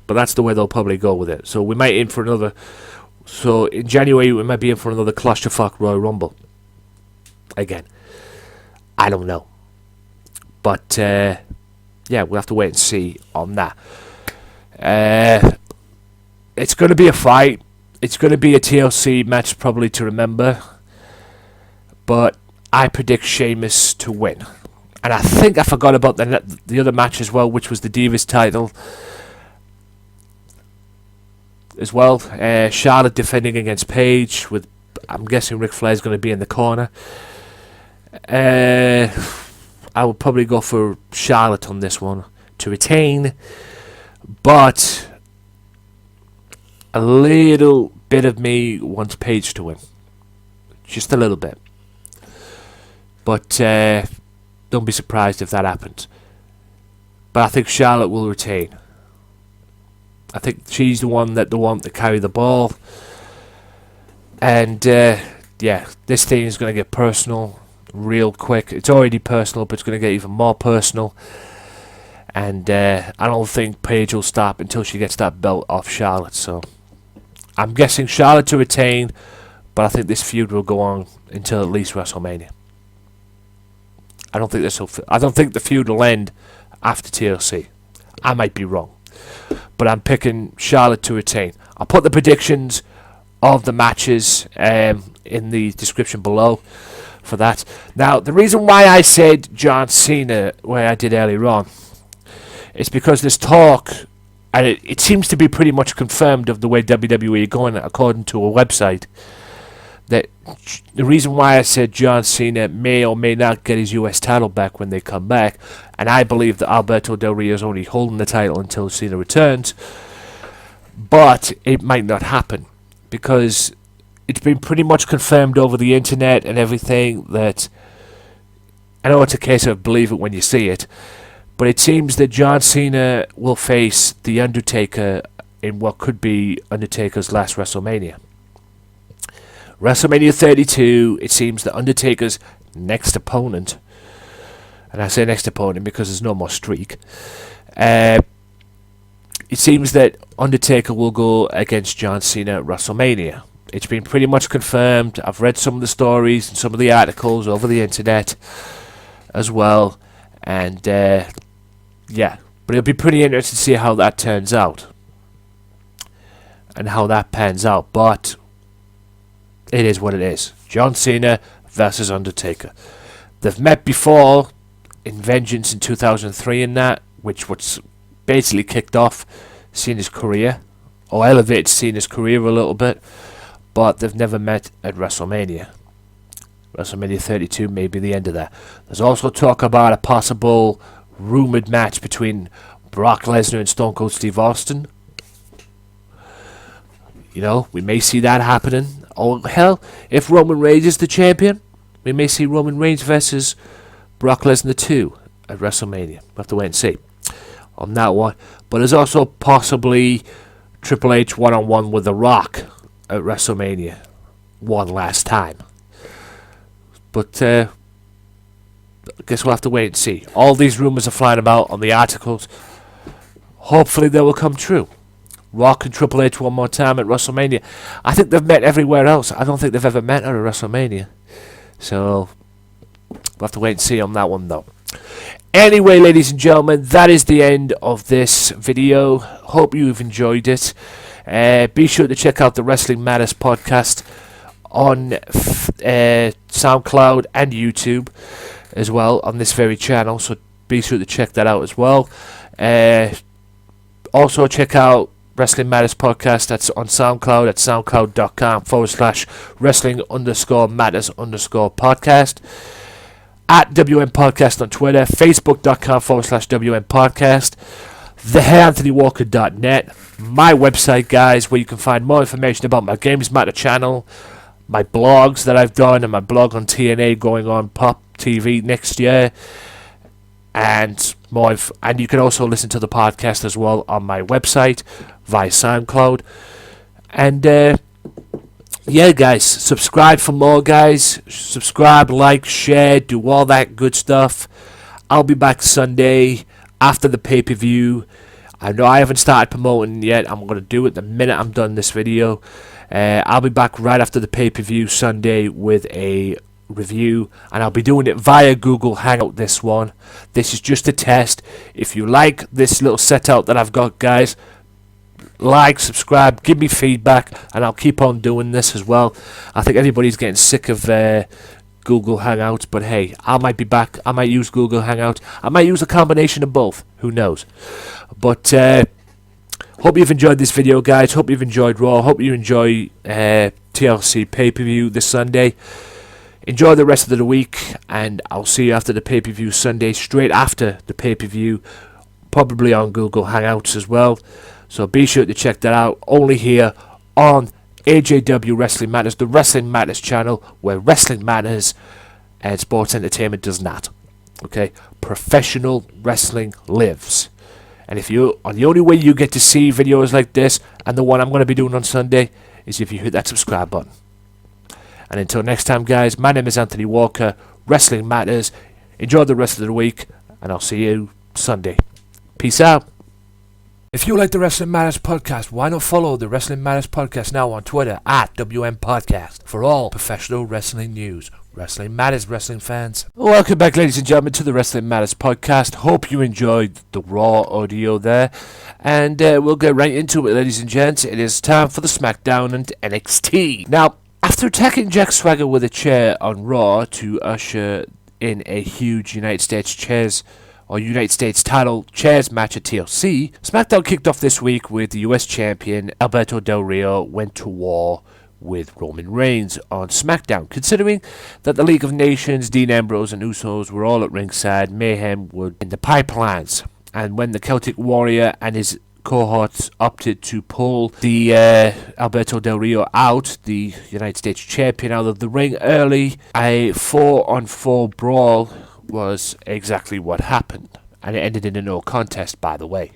but that's the way they'll probably go with it. So we might in for another. So in January we might be in for another clusterfuck Royal Rumble. Again, I don't know, but yeah, we'll have to wait and see on that. It's going to be a fight. It's going to be a TLC match probably to remember. But I predict Sheamus to win. And I think I forgot about the other match as well, which was the Divas title as well. Charlotte defending against Paige, with, I'm guessing, Ric Flair's going to be in the corner. I would probably go for Charlotte on this one to retain. But a little bit of me wants Paige to win. Just a little bit. But don't be surprised if that happens. But I think Charlotte will retain. I think she's the one that they want to carry the ball. And yeah, this thing is going to get personal real quick. It's already personal, but it's going to get even more personal. And I don't think Paige will stop until she gets that belt off Charlotte. So I'm guessing Charlotte to retain, but I think this feud will go on until at least WrestleMania. I don't think the feud will end after TLC. I might be wrong, but I'm picking Charlotte to retain. I'll put the predictions of the matches in the description below for that. Now, the reason why I said John Cena, where I did earlier on, is because there's talk, and it seems to be pretty much confirmed of the way WWE are going, according to a website, that the reason why I said John Cena may or may not get his US title back when they come back, and I believe that Alberto Del Rio is only holding the title until Cena returns, but it might not happen, because it's been pretty much confirmed over the internet and everything that, I know it's a case of believe it when you see it, but it seems that John Cena will face The Undertaker in what could be Undertaker's last WrestleMania. WrestleMania 32, it seems the Undertaker's next opponent, and I say next opponent because there's no more streak, it seems that Undertaker will go against John Cena at WrestleMania. It's been pretty much confirmed. I've read some of the stories and some of the articles over the internet as well, and yeah, but it'll be pretty interesting to see how that turns out and how that pans out, but it is what it is. John Cena versus Undertaker. They've met before in Vengeance in 2003 and that, which was basically kicked off Cena's career, or elevated Cena's career a little bit, but they've never met at WrestleMania. WrestleMania 32 may be the end of that. There's also talk about a possible rumored match between Brock Lesnar and Stone Cold Steve Austin. You know, we may see that happening. Or hell, if Roman Reigns is the champion, we may see Roman Reigns versus Brock Lesnar 2 at WrestleMania. We'll have to wait and see on that one. But there's also possibly Triple H one-on-one with The Rock at WrestleMania one last time. But I guess we'll have to wait and see. All these rumours are flying about on the articles. Hopefully they will come true. Rock and Triple H one more time at WrestleMania. I think they've met everywhere else. I don't think they've ever met at a WrestleMania. So, we'll have to wait and see on that one, though. Anyway, ladies and gentlemen, that is the end of this video. Hope you've enjoyed it. Be sure to check out the Wrestling Matters podcast on SoundCloud and YouTube as well on this very channel. So, be sure to check that out as well. Also, check out Wrestling Matters Podcast. That's on SoundCloud at soundcloud.com/wrestling_matters_podcast. At WM Podcast on Twitter. Facebook.com/WM Podcast. TheAnthonyWalker.net. My website, guys, where you can find more information about my Gamesmatter channel, my blogs that I've done, and my blog on TNA going on Pop TV next year. And more, and you can also listen to the podcast as well on my website via SoundCloud. And yeah, guys, subscribe for more, guys. Subscribe, like, share, do all that good stuff. I'll be back Sunday after the pay-per-view. I know I haven't started promoting yet. I'm going to do it the minute I'm done this video. I'll be back right after the pay-per-view Sunday with a review, and I'll be doing it via Google Hangout. This one, this is just a test. If you like this little setup that I've got, guys, like, subscribe, give me feedback, and I'll keep on doing this as well. I think everybody's getting sick of Google Hangouts, but hey, I might be back. I might use Google Hangout. I might use a combination of both. Who knows? But hope you've enjoyed this video, guys. Hope you've enjoyed Raw. Hope you enjoy TLC pay-per-view this Sunday. Enjoy the rest of the week, and I'll see you after the pay-per-view Sunday, straight after the pay-per-view, probably on Google Hangouts as well. So be sure to check that out, only here on AJW Wrestling Matters, the Wrestling Matters channel, where wrestling matters and sports entertainment does not. Okay? Professional wrestling lives. And the only way you get to see videos like this, and the one I'm going to be doing on Sunday, is if you hit that subscribe button. And until next time, guys, my name is Anthony Walker. Wrestling Matters. Enjoy the rest of the week, and I'll see you Sunday. Peace out. If you like the Wrestling Matters Podcast, why not follow the Wrestling Matters Podcast now on Twitter at WM Podcast for all professional wrestling news. Wrestling Matters, wrestling fans. Welcome back, ladies and gentlemen, to the Wrestling Matters Podcast. Hope you enjoyed the Raw audio there. And we'll get right into it, ladies and gents. It is time for the Smackdown and NXT. Now, after attacking Jack Swagger with a chair on Raw to usher in a huge United States title chairs match at TLC, SmackDown kicked off this week with the US Champion Alberto Del Rio went to war with Roman Reigns on SmackDown. Considering that the League of Nations, Dean Ambrose and Usos were all at ringside, mayhem would in the pipelines. And when the Celtic Warrior and his cohorts opted to pull the Alberto Del Rio out, the United States Champion, out of the ring early, a 4-on-4 brawl was exactly what happened. And it ended in a no contest, by the way.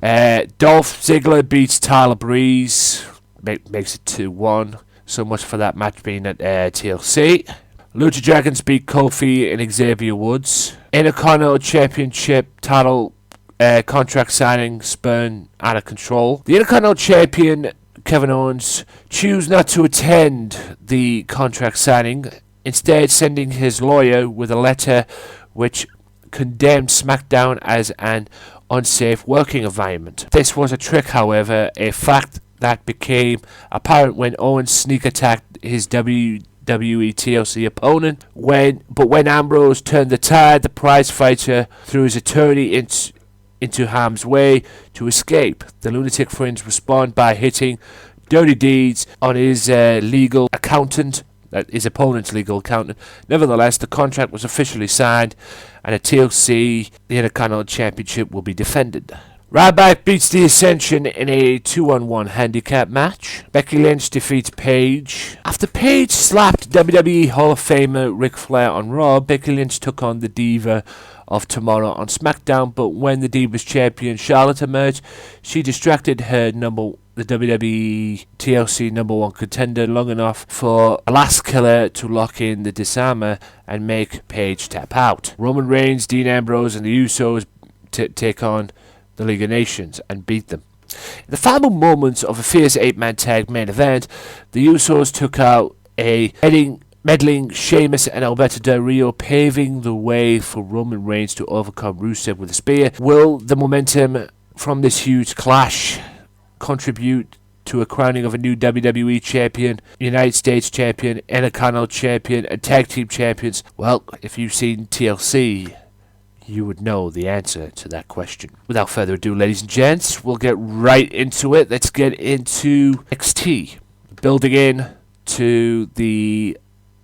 Dolph Ziggler beats Tyler Breeze, makes it 2-1. So much for that match being at TLC. Lucha Dragons beat Kofi and Xavier Woods. Intercontinental Championship title contract signing spun out of control. The Intercontinental Champion, Kevin Owens, chose not to attend the contract signing, instead sending his lawyer with a letter which condemned SmackDown as an unsafe working environment. This was a trick, however, a fact that became apparent when Owens sneak attacked his WWE TLC opponent. When Ambrose turned the tide, the prize fighter threw his attorney into harm's way to escape. The lunatic friends respond by hitting dirty deeds on his legal accountant, his opponent's legal accountant. Nevertheless, the contract was officially signed, and at TLC, the Intercontinental Championship will be defended. Ryback beats The Ascension in a 2-on-1 handicap match. Becky Lynch defeats Paige. After Paige slapped WWE Hall of Famer Ric Flair on Raw, Becky Lynch took on the Diva of Tomorrow on SmackDown, but when the Divas champion Charlotte emerged, she distracted her number the WWE TLC number one contender long enough for a last killer to lock in the disarmer and make Paige tap out. Roman Reigns, Dean Ambrose, and the Usos take on the League of Nations and beat them. In the final moments of a fierce 8-man tag main event, the Usos took out a meddling Sheamus and Alberto Del Rio, paving the way for Roman Reigns to overcome Rusev with a spear. Will the momentum from this huge clash contribute to a crowning of a new WWE champion, United States champion, Intercontinental champion, and tag team champions? Well, if you've seen TLC, you would know the answer to that question. Without further ado, ladies and gents, we'll get right into it. Let's get into NXT. Building in to the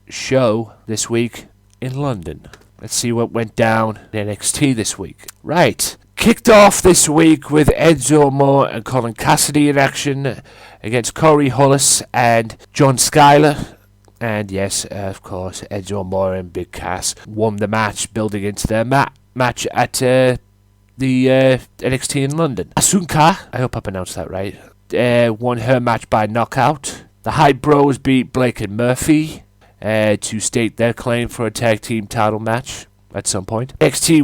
show this week in London. Let's see what went down in NXT this week. Right. Kicked off this week with Enzo Amore and Colin Cassidy in action against Corey Hollis and John Schuyler. And yes, of course, Enzo Amore and Big Cass won the match, building into their match at the NXT in London. Asuka, I hope I pronounced that right, won her match by knockout. The Hype Bros beat Blake and Murphy to state their claim for a tag team title match at some point. NXT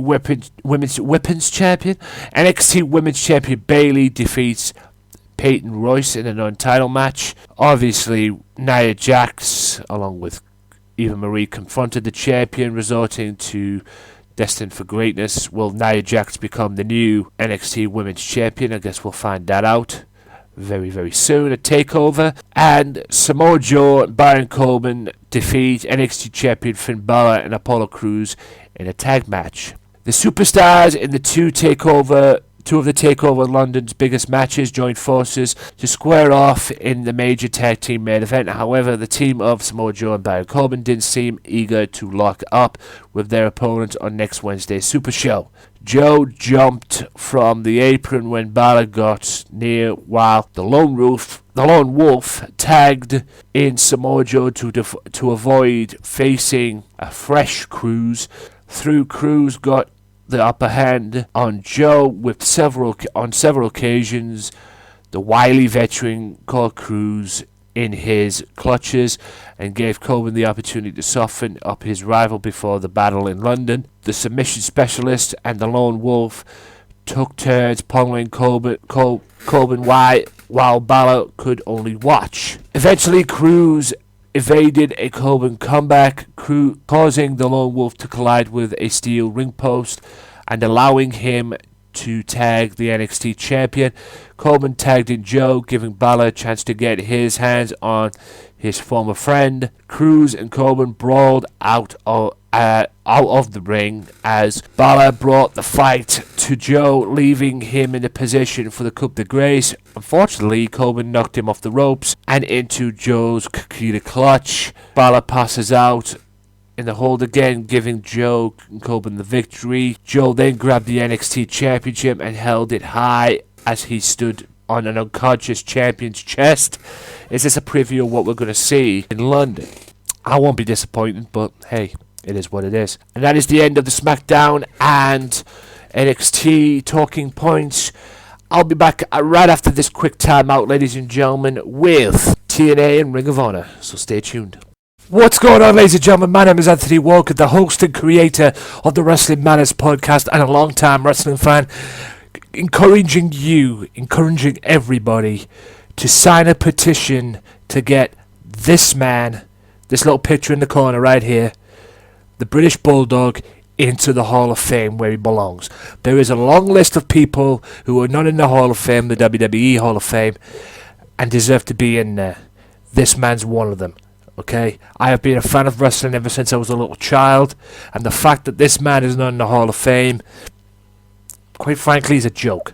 Women's Champion Bayley defeats Peyton Royce in an untitled match. Obviously, Nia Jax, along with Eva Marie, confronted the champion, resulting to Destined for Greatness. Will Nia Jax become the new NXT Women's Champion? I guess we'll find that out very, very soon at TakeOver. And Samoa Joe and Baron Corbin defeat NXT Champion Finn Balor and Apollo Crews in a tag match. The superstars in the two of the TakeOver London's biggest matches joined forces to square off in the major tag team main event. However, the team of Samoa Joe and Baron Corbin didn't seem eager to lock up with their opponents on next Wednesday's Super Show. Joe jumped from the apron when Balor got near, while the Lone Wolf tagged in Samoa Joe to avoid facing a fresh Crews. Through Crews got the upper hand on Joe on several occasions. The wily veteran caught Crews in his clutches and gave Corbin the opportunity to soften up his rival before the battle in London. The submission specialist and the Lone Wolf took turns pummeling Corbin while Balor could only watch. Eventually, Crews evaded a Corbin comeback, causing the Lone Wolf to collide with a steel ring post and allowing him to tag the NXT champion. Corbin tagged in Joe, giving Balor a chance to get his hands on his former friend. Crews and Corbin brawled out of the ring as Balor brought the fight to Joe, leaving him in a position for the coup de grace. Unfortunately, Corbin knocked him off the ropes and into Joe's Kikita clutch. Balor passes out in the hold again, giving Joe and Corbin the victory. Joe then grabbed the NXT championship and held it high as he stood on an unconscious champion's chest. Is this a preview of what we're going to see in London? I won't be disappointed, but hey, it is what it is. And that is the end of the Smackdown and NXT talking points. I'll be back right after this quick timeout, ladies and gentlemen, with TNA and Ring of Honor, so stay tuned. What's going on, ladies and gentlemen? My name is Anthony Walker, the host and creator of the Wrestling Matters podcast and a long-time wrestling fan, encouraging everybody to sign a petition to get this man, this little picture in the corner right here, the British Bulldog, into the Hall of Fame where he belongs. There is a long list of people who are not in the Hall of Fame, the WWE Hall of Fame, and deserve to be in there. This man's one of them. Okay, I have been a fan of wrestling ever since I was a little child, and the fact that this man is not in the Hall of Fame, quite frankly, is a joke.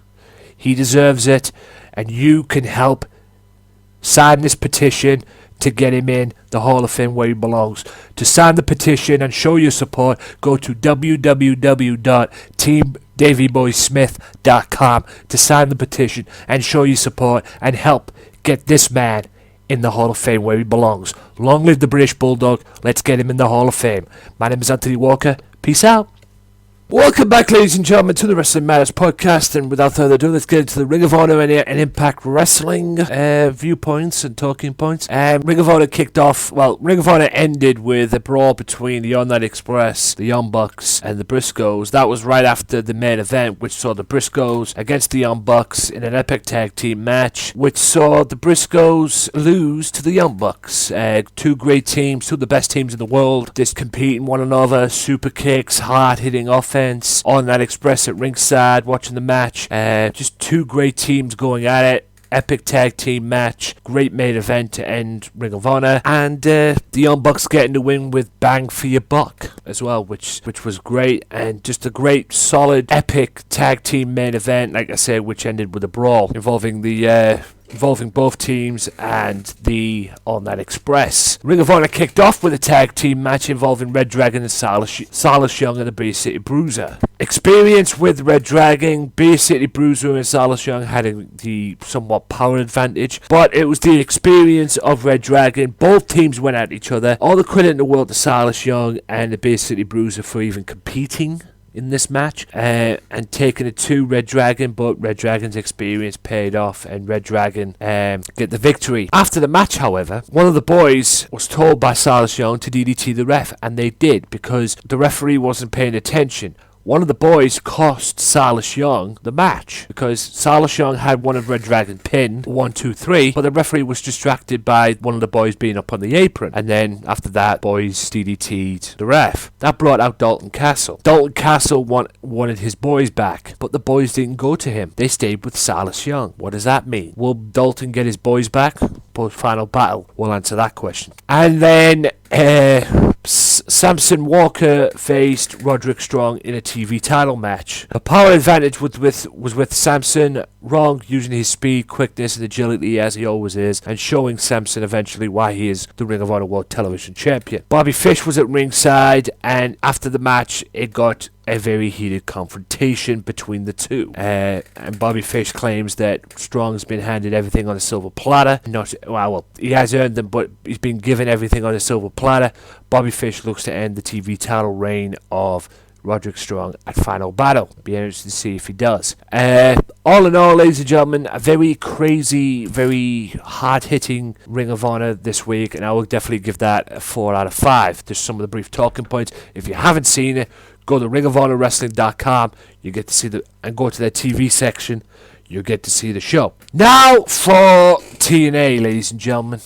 He deserves it, and you can help sign this petition to get him in the Hall of Fame where he belongs. To sign the petition and show your support, go to www.teamdavyboysmith.com to sign the petition and show your support and help get this man in the Hall of Fame where he belongs. Long live the British Bulldog. Let's get him in the Hall of Fame. My name is Anthony Walker. Peace out. Welcome back, ladies and gentlemen, to the Wrestling Matters podcast, and without further ado, let's get into the Ring of Honor and Impact Wrestling viewpoints and talking points. Ring of Honor kicked off, Ring of Honor ended with a brawl between the All-Night Express, the Young Bucks, and the Briscoes. That was right after the main event, which saw the Briscoes against the Young Bucks in an epic tag team match, which saw the Briscoes lose to the Young Bucks. Two great teams, two of the best teams in the world, just competing one another, super kicks, hard-hitting offense. On that Express at ringside, watching the match. Just two great teams going at it. Epic tag team match. Great main event to end Ring of Honor. And the Young Bucks getting the win with bang for your buck as well, which was great. And just a great, solid, epic tag team main event, like I said, which ended with a brawl involving both teams and the All-Night Express. Ring of Honor kicked off with a tag team match involving Red Dragon and Silas Young and the Bay City Bruiser. Experience with Red Dragon, Bay City Bruiser and Silas Young had the somewhat power advantage, but it was the experience of Red Dragon. Both teams went at each other. All the credit in the world to Silas Young and the Bay City Bruiser for even competing in this match and taking it to Red Dragon, but Red Dragon's experience paid off and Red Dragon get the victory. After the match, however, one of the boys was told by Silas Young to DDT the ref, and they did because the referee wasn't paying attention. One of the boys cost Silas Young the match because Silas Young had one of Red Dragon pinned 1, 2, 3, but the referee was distracted by one of the boys being up on the apron, and then after that, boys DDT'd the ref. That brought out Dalton Castle. Dalton Castle wanted his boys back, but the boys didn't go to him. They stayed with Silas Young. What does that mean? Will Dalton get his boys back? Post-final battle, we'll answer that question. And then Samson Walker faced Roderick Strong in a TV title match. The power advantage was with Samson, Wrong using his speed, quickness, and agility as he always is, and showing Samson eventually why he is the Ring of Honor World Television Champion. Bobby Fish was at ringside, and after the match, it got a very heated confrontation between the two. And Bobby Fish claims that Strong's been handed everything on a silver platter. He has earned them, but he's been given everything on a silver platter. Bobby Fish looks to end the TV title reign of Roderick Strong at Final Battle. Be interested to see if he does. All in all, ladies and gentlemen, a very crazy, very hard-hitting Ring of Honor this week, and I will definitely give that a 4 out of 5. There's some of the brief talking points. If you haven't seen it, go to ringofhonorwrestling.com. You get to see and go to their TV section. You get to see the show. Now for TNA, ladies and gentlemen.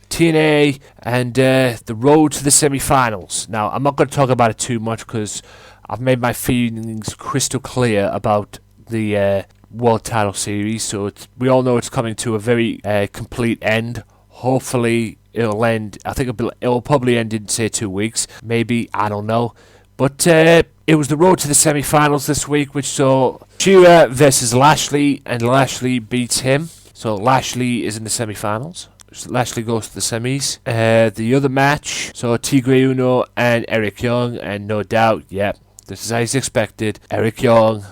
TNA and the road to the semi-finals. Now, I'm not going to talk about it too much because I've made my feelings crystal clear about the World Title Series. So we all know it's coming to a very complete end. Hopefully, it'll end. I think it'll probably end in, say, 2 weeks. Maybe, I don't know. But it was the road to the semi-finals this week, which saw Shera versus Lashley, and Lashley beats him. So Lashley is in the semi-finals. Lashley goes to the semis. The other match, so Tigre Uno and Eric Young, and no doubt, this is as expected. Eric Young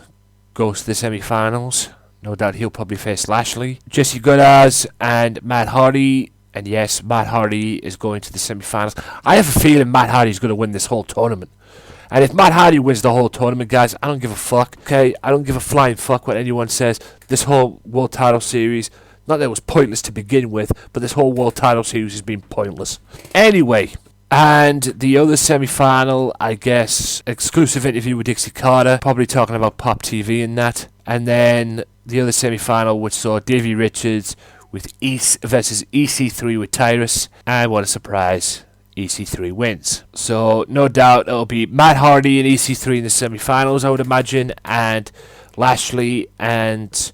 goes to the semi-finals. No doubt he'll probably face Lashley. Jesse Goodaz and Matt Hardy. And yes, Matt Hardy is going to the semi-finals. I have a feeling Matt Hardy's going to win this whole tournament. And if Matt Hardy wins the whole tournament, guys, I don't give a fuck. Okay, I don't give a flying fuck what anyone says. This whole World Title Series, not that it was pointless to begin with, but this whole World Title Series has been pointless. Anyway, and the other semi-final, I guess, exclusive interview with Dixie Carter, probably talking about Pop TV and that. And then the other semi-final, which saw Davey Richards with versus EC3 with Tyrus. And what a surprise, EC3 wins. So no doubt it'll be Matt Hardy and EC3 in the semi-finals, I would imagine, and Lashley and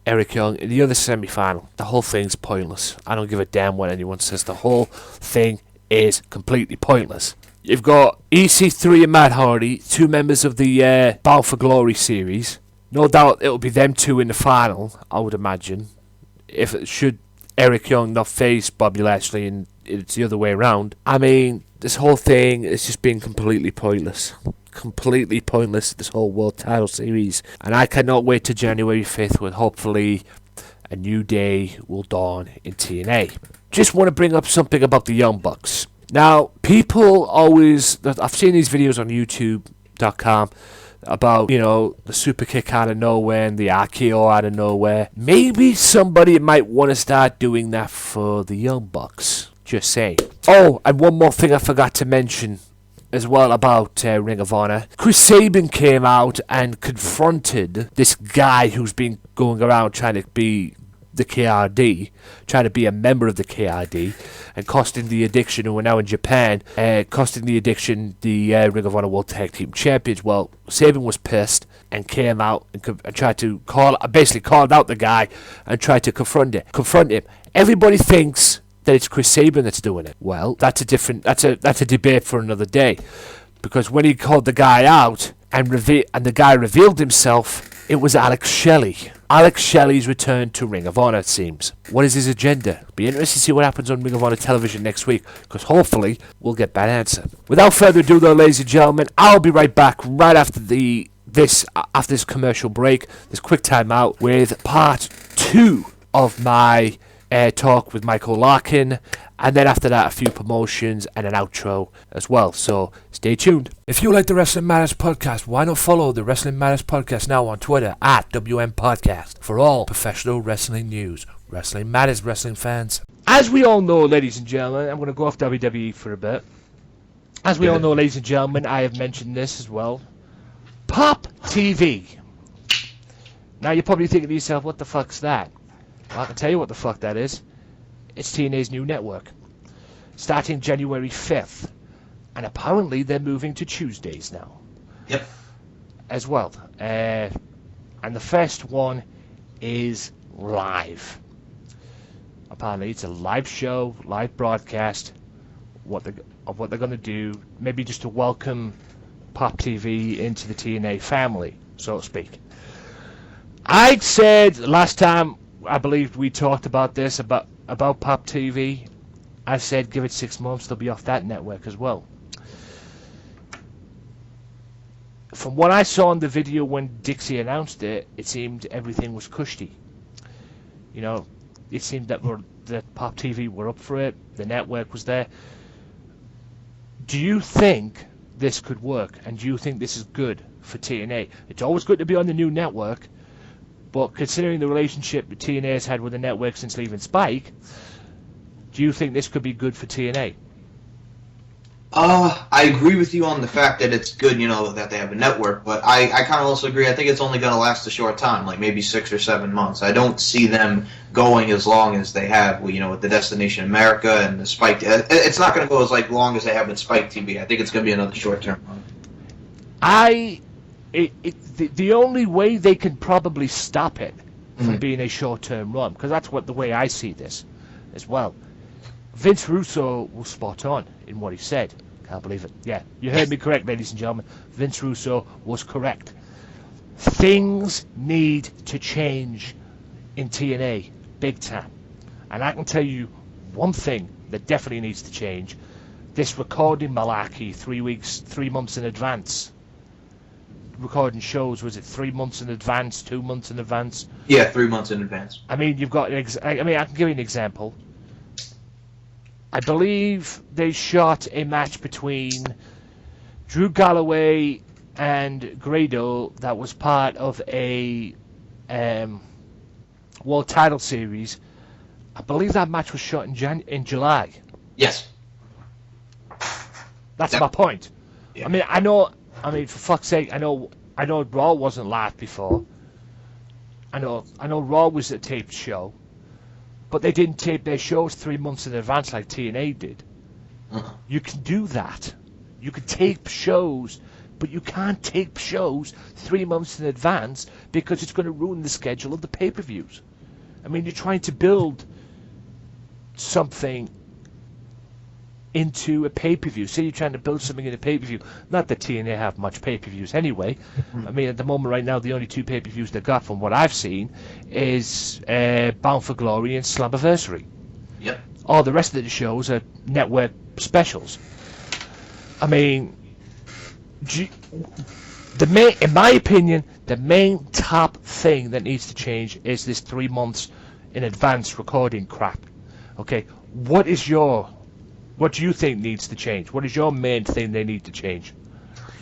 Eric Young in the other semi-final. The whole thing's pointless. I don't give a damn what anyone says. The whole thing is completely pointless. You've got EC3 and Matt Hardy, two members of the Bound for Glory series. No doubt it'll be them two in the final, I would imagine. If it should Eric Young not face Bobby Lashley and it's the other way around. I mean, this whole thing is just being completely pointless. Completely pointless, this whole World Title Series. And I cannot wait to January 5th when hopefully a new day will dawn in TNA. Just want to bring up something about the Young Bucks. Now, people always, I've seen these videos on YouTube.com. about, the super kick out of nowhere and the RKO out of nowhere. Maybe somebody might want to start doing that for the Young Bucks. Just saying. Oh, and one more thing I forgot to mention as well about Ring of Honor. Chris Sabin came out and confronted this guy who's been going around trying to be the KRD, trying to be a member of the KRD, and costing the Addiction, who are now in Japan, costing the Addiction the Ring of Honor World Tag Team Champions. Well, Sabin was pissed and came out and tried to basically called out the guy and tried to confront him. Everybody thinks that it's Chris Sabin that's doing it. Well, that's a debate for another day, because when he called the guy out and the guy revealed himself, it was Alex Shelley. Alex Shelley's return to Ring of Honor, it seems. What is his agenda? Be interested to see what happens on Ring of Honor television next week, because hopefully we'll get that answer. Without further ado, though, ladies and gentlemen, I'll be right back right after this commercial break, this quick time out, with part 2 of my talk with Michael Larkin, and then after that a few promotions and an outro as well, so stay tuned. If you like the Wrestling Matters podcast, why not follow the Wrestling Matters podcast now on Twitter at WM Podcast for all professional wrestling news. Wrestling Matters, wrestling fans. As we all know, ladies and gentlemen, I'm going to go off WWE for a bit. As we all know, ladies and gentlemen, I have mentioned this as well. Pop TV. Now you're probably thinking to yourself, what the fuck's that? Well, I can tell you what the fuck that is. It's TNA's new network, starting January 5th. And apparently they're moving to Tuesdays now. Yep. As well. And the first one is live. Apparently it's a live show, live broadcast, of what they're going to do, maybe just to welcome Pop TV into the TNA family, so to speak. I said last time, I believe we talked about this, about Pop TV. I said give it 6 months, they'll be off that network as well. From what I saw in the video when Dixie announced it, it seemed everything was cushy. It seemed that Pop TV were up for it, the network was there. Do you think this could work, and do you think this is good for TNA? It's always good to be on the new network, but considering the relationship that TNA has had with the network since leaving Spike, do you think this could be good for TNA? I agree with you on the fact that it's good, that they have a network, but I kind of also agree, I think it's only going to last a short time, like maybe 6 or 7 months. I don't see them going as long as they have, with the Destination America and the Spike. It's not going to go as long as they have with Spike TV. I think it's going to be another short-term run. The only way they can probably stop it from being a short-term run, because that's the way I see this as well. Vince Russo was spot on in what he said. Can't believe it. Yeah, you heard me correct, ladies and gentlemen. Vince Russo was correct. Things need to change in TNA, big time. And I can tell you one thing that definitely needs to change. This recording malarkey 3 months in advance. Recording shows, was it 3 months in advance, 2 months in advance? Yeah, 3 months in advance. I mean, you've got I can give you an example. I believe they shot a match between Drew Galloway and Grado that was part of a World Title Series. I believe that match was shot in July. Yes. That's my point. Yeah. For fuck's sake, I know Raw wasn't live before. I know Raw was a taped show. But they didn't tape their shows 3 months in advance like TNA did. You can do that. You can tape shows, but you can't tape shows 3 months in advance because it's going to ruin the schedule of the pay-per-views. I mean, you're trying to build something into a pay-per-view. Say you're trying to build something in a pay-per-view. Not that TNA have much pay-per-views anyway. I mean, at the moment right now, the only 2 pay-per-views they got from what I've seen is Bound for Glory and Slammiversary. Yep. All the rest of the shows are network specials. I mean, in my opinion, the main top thing that needs to change is this 3 months in advance recording crap. Okay, what do you think needs to change? What is your main thing they need to change?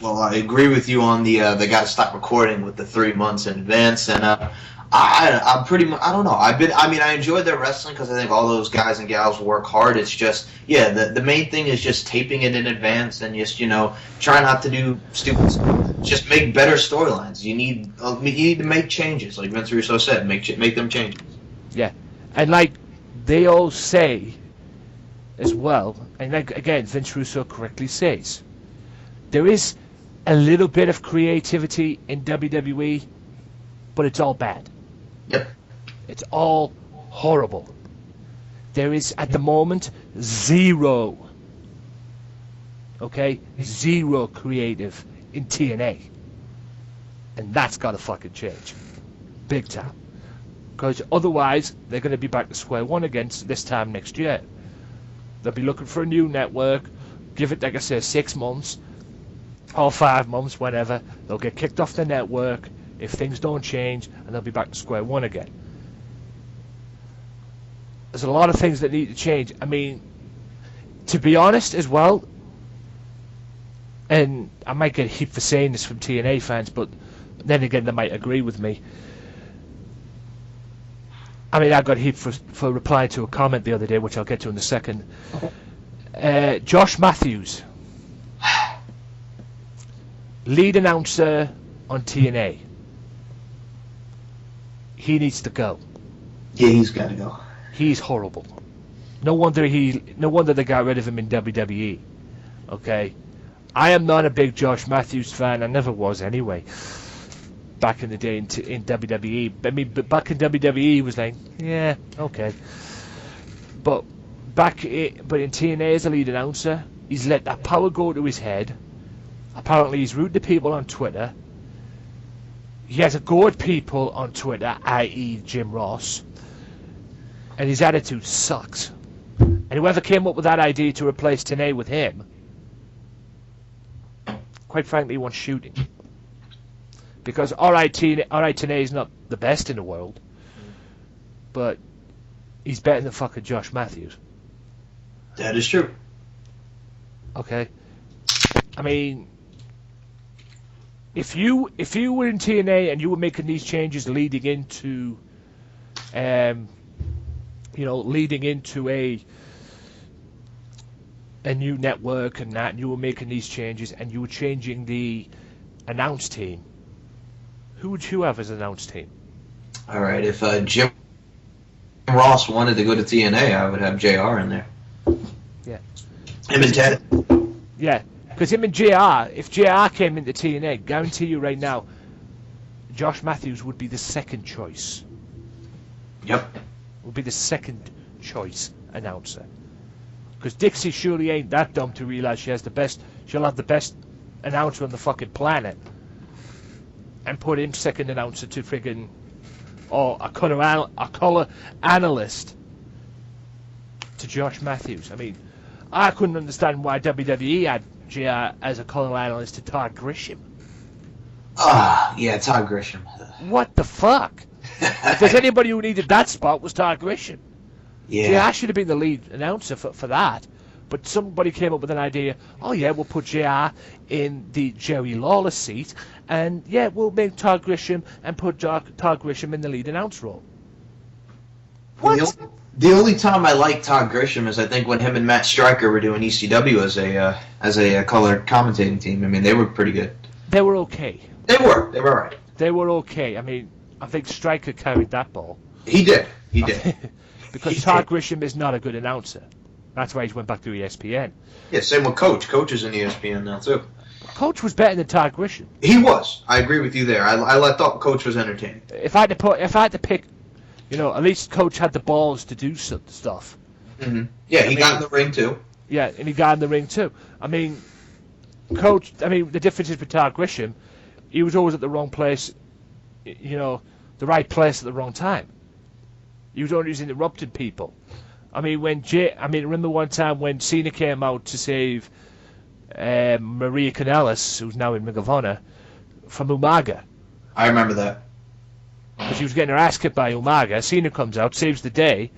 Well, I agree with you on the they got to stop recording with the 3 months in advance, and I'm pretty much, I don't know. I enjoyed their wrestling because I think all those guys and gals work hard. It's just, the main thing is just taping it in advance and just, try not to do stupid stuff. Just make better storylines. You need to make changes, like Vince Russo said. Make them changes. Yeah, and like they all say as well, and like again, Vince Russo correctly says, there is a little bit of creativity in WWE, but it's all bad. Yep. It's all horrible. There is, at the moment, zero creative in TNA. And that's got to fucking change. Big time. Because otherwise, they're going to be back to square one again this time next year. They'll be looking for a new network. Give it, like I say, 6 months. Or 5 months, whenever. They'll get kicked off the network if things don't change, and they'll be back to square one again. There's a lot of things that need to change. I mean, to be honest as well, and I might get heat for saying this from TNA fans, but then again, they might agree with me. I mean, I got heat for replying to a comment the other day, which I'll get to in a second. Josh Matthews, lead announcer on TNA. He needs to go. Yeah, he's got to go. He's horrible. No wonder they got rid of him in WWE. Okay, I am not a big Josh Matthews fan. I never was anyway. Back in the day in WWE, but back in WWE, he was like, yeah, okay. But in TNA as a lead announcer, he's let that power go to his head. Apparently, he's rude to people on Twitter. He has a go at people on Twitter, i.e. Jim Ross. And his attitude sucks. And whoever came up with that idea to replace TNA with him, quite frankly, wants shooting. Because TNA is not the best in the world, but he's better than fucking Josh Matthews. That is true. Okay. I mean, if you were in TNA and you were making these changes leading into a new network and that, and you were making these changes and you were changing the announce team, who would you have as announce team? All right, if Jim Ross wanted to go to TNA, I would have JR in there. Yeah. Him and Ted. Yeah, because him and JR, if JR came into TNA, guarantee you right now, Josh Matthews would be the second choice. Yep. Would be the second choice announcer. Because Dixie surely ain't that dumb to realize she'll have the best announcer on the fucking planet, and put him second announcer to friggin' a color analyst to Josh Matthews. I mean, I couldn't understand why WWE had JR as a color analyst to Todd Grisham. Yeah, Todd Grisham. What the fuck? If there's anybody who needed that spot, was Todd Grisham. Yeah. JR should have been the lead announcer for that. But somebody came up with an idea, oh yeah, we'll put JR in the Jerry Lawler seat, and yeah, we'll make Todd Grisham and put Todd Grisham in the lead announce role. What? The only time I liked Todd Grisham is I think when him and Matt Stryker were doing ECW as a color commentating team. I mean, they were pretty good. They were okay. They were all right. They were okay. I mean, I think Stryker carried that ball. He did. Because Todd Grisham is not a good announcer. That's why he went back to ESPN. Yeah, same with Coach. Coach is in ESPN now, too. Coach was better than Todd Grisham. He was. I agree with you there. I thought Coach was entertaining. If I had to pick, at least Coach had the balls to do stuff. Mm-hmm. Yeah, he got in the ring, too. Yeah, and he got in the ring, too. I mean, Coach, the difference is with Todd Grisham, he was always at the wrong place, the right place at the wrong time. He was always interrupting people. Remember one time when Cena came out to save Maria Kanellis, who's now in Ring of Honor, from Umaga. I remember that. Because she was getting her ass kicked by Umaga. Cena comes out, saves the day.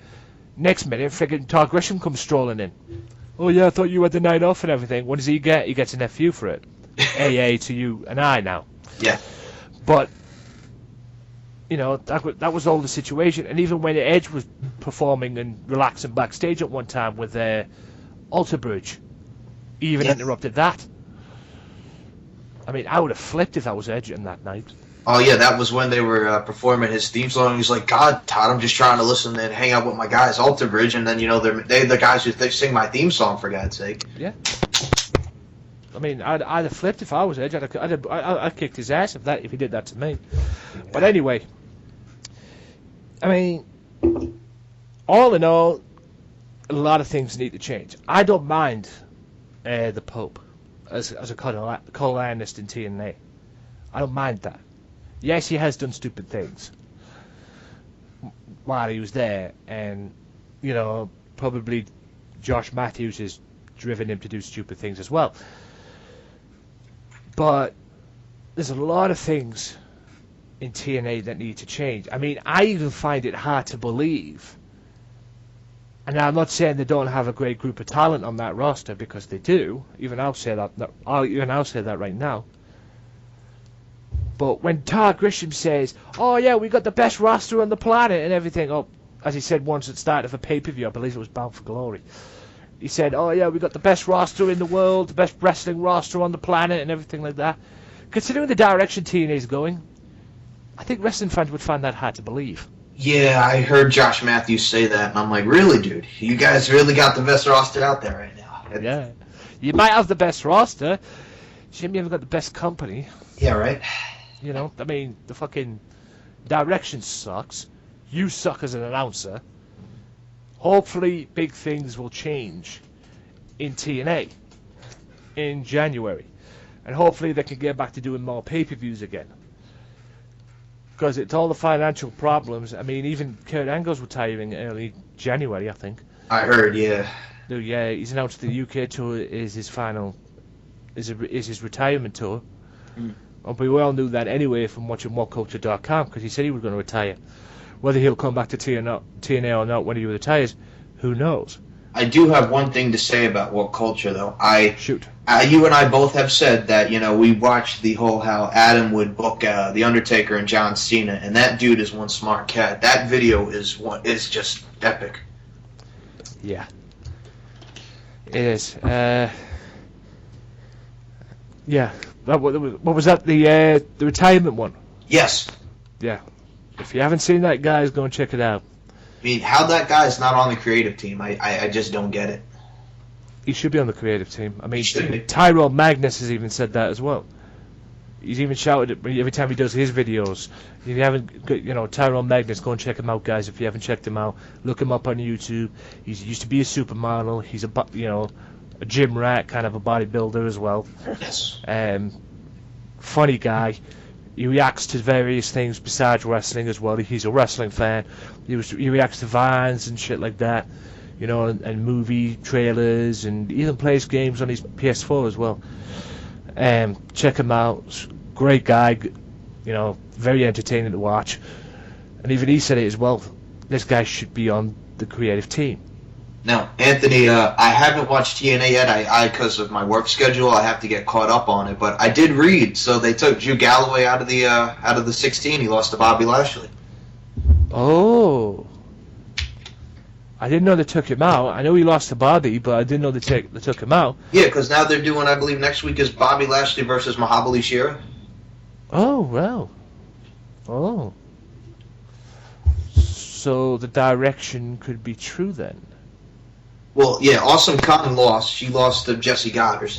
Next minute, friggin' Todd Grisham comes strolling in. Oh yeah, I thought you had the night off and everything. What does he get? He gets an FU for it. AA to you and I now. Yeah. But, you know, that was all the situation. And even when Edge was performing and relaxing backstage at one time with Alter Bridge, he even interrupted that. I mean, I would have flipped if I was Edge on that night. Oh, yeah, that was when they were performing his theme song. He's like, God, Todd, I'm just trying to listen and hang out with my guys, Alter Bridge. And then, you know, they're the guys who sing my theme song, for God's sake. Yeah. I mean, I'd have flipped if I was Edge. I'd kicked his ass if he did that to me. But anyway, I mean, all in all, a lot of things need to change. I don't mind the Pope as a colonist in TNA. I don't mind that. Yes, he has done stupid things while he was there, and, you know, probably Josh Matthews has driven him to do stupid things as well. But there's a lot of things in TNA that need to change. I mean, I even find it hard to believe, and I'm not saying they don't have a great group of talent on that roster, because they do. Even I'll say that right now. But when Todd Grisham says, "Oh yeah, we got the best roster on the planet and everything," oh, as he said once at the start of a pay-per-view, I believe it was Bound for Glory. He said, "Oh yeah, we got the best roster in the world, the best wrestling roster on the planet, and everything like that." Considering the direction TNA is going, I think wrestling fans would find that hard to believe. Yeah, I heard Josh Matthews say that, and I'm like, really, dude? You guys really got the best roster out there right now. Yeah. You might have the best roster. Jim, you haven't got the best company. Yeah, right? You know, I mean, the fucking direction sucks. You suck as an announcer. Hopefully, big things will change in TNA in January. And hopefully they can get back to doing more pay-per-views again. Because it's all the financial problems. I mean, even Kurt Angle's retiring early January, I think. I heard, yeah. Yeah, he's announced the UK tour is his final, is his retirement tour. And we all knew that anyway from watching WhatCulture.com, because he said he was going to retire. Whether he'll come back to TNA or not when he retires, who knows? I do have one thing to say about What Culture, though. Shoot. You and I both have said that, you know, we watched the whole how Adam would book The Undertaker and John Cena, and that dude is one smart cat. That video is just epic. Yeah. It is. Yeah. What was that? The retirement one? Yes. Yeah. If you haven't seen that, guys, go and check it out. I mean, how that guy's not on the creative team, I just don't get it. He should be on the creative team. I mean, Should be. Tyrone Magnus has even said that as well. He's even shouted it every time he does his videos. If you haven't, you know, Tyrone Magnus, go and check him out, guys. If you haven't checked him out, look him up on YouTube. He used to be a supermodel. He's a gym rat, kind of a bodybuilder as well. Yes. Funny guy. He reacts to various things besides wrestling as well. He's a wrestling fan. He reacts to Vines and shit like that, you know, and movie trailers, and even plays games on his PS4 as well. Check him out. Great guy, you know, very entertaining to watch. And even he said it as well. This guy should be on the creative team. Now, Anthony, I haven't watched TNA yet. Because of my work schedule, I have to get caught up on it. But I did read, so they took Drew Galloway out of the 16. He lost to Bobby Lashley. Oh, I didn't know they took him out. I know he lost to Bobby, but I didn't know they took him out. Yeah, because now they're doing, I believe, next week is Bobby Lashley versus Mahabali Shera. Oh, well. Oh. So the direction could be true then. Well, yeah, Awesome Kong lost. She lost to Jessie Goddard.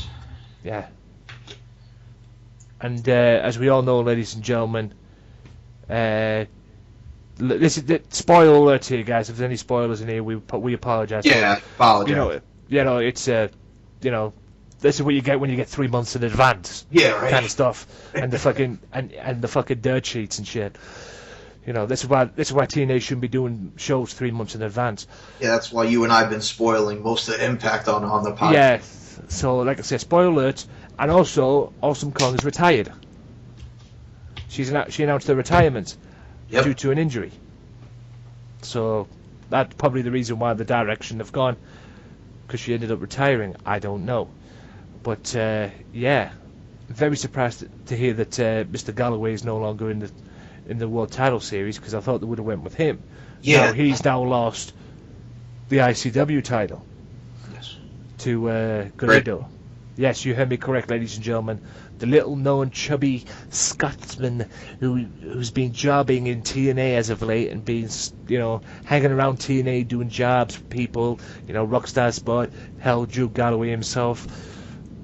Yeah. And as we all know, ladies and gentlemen, this is the spoiler alert here, guys. If there's any spoilers in here, we apologize. Yeah, I apologize. You know, it's you know, this is what you get when you get 3 months in advance. Yeah, right. Kind of stuff, and the fucking and the fucking dirt sheets and shit. You know, this is why TNA shouldn't be doing shows 3 months in advance. Yeah, that's why you and I have been spoiling most of the impact on the podcast. Yeah. So, like I said, spoiler alert, and also Awesome Kong is retired. She announced her retirement. Yep. Due to an injury. So that's probably the reason why the direction they've gone, because she ended up retiring. I don't know. But, yeah. very surprised to hear that Mr. Galloway is no longer in the World Title Series, because I thought they would have went with him. Yeah. Now, he's now lost the ICW title to Guerrero. Yes, you heard me correct, ladies and gentlemen. The little-known, chubby Scotsman who's been jobbing in TNA as of late and been, hanging around TNA doing jobs for people, Rockstar Sport, hell, Drew Galloway himself.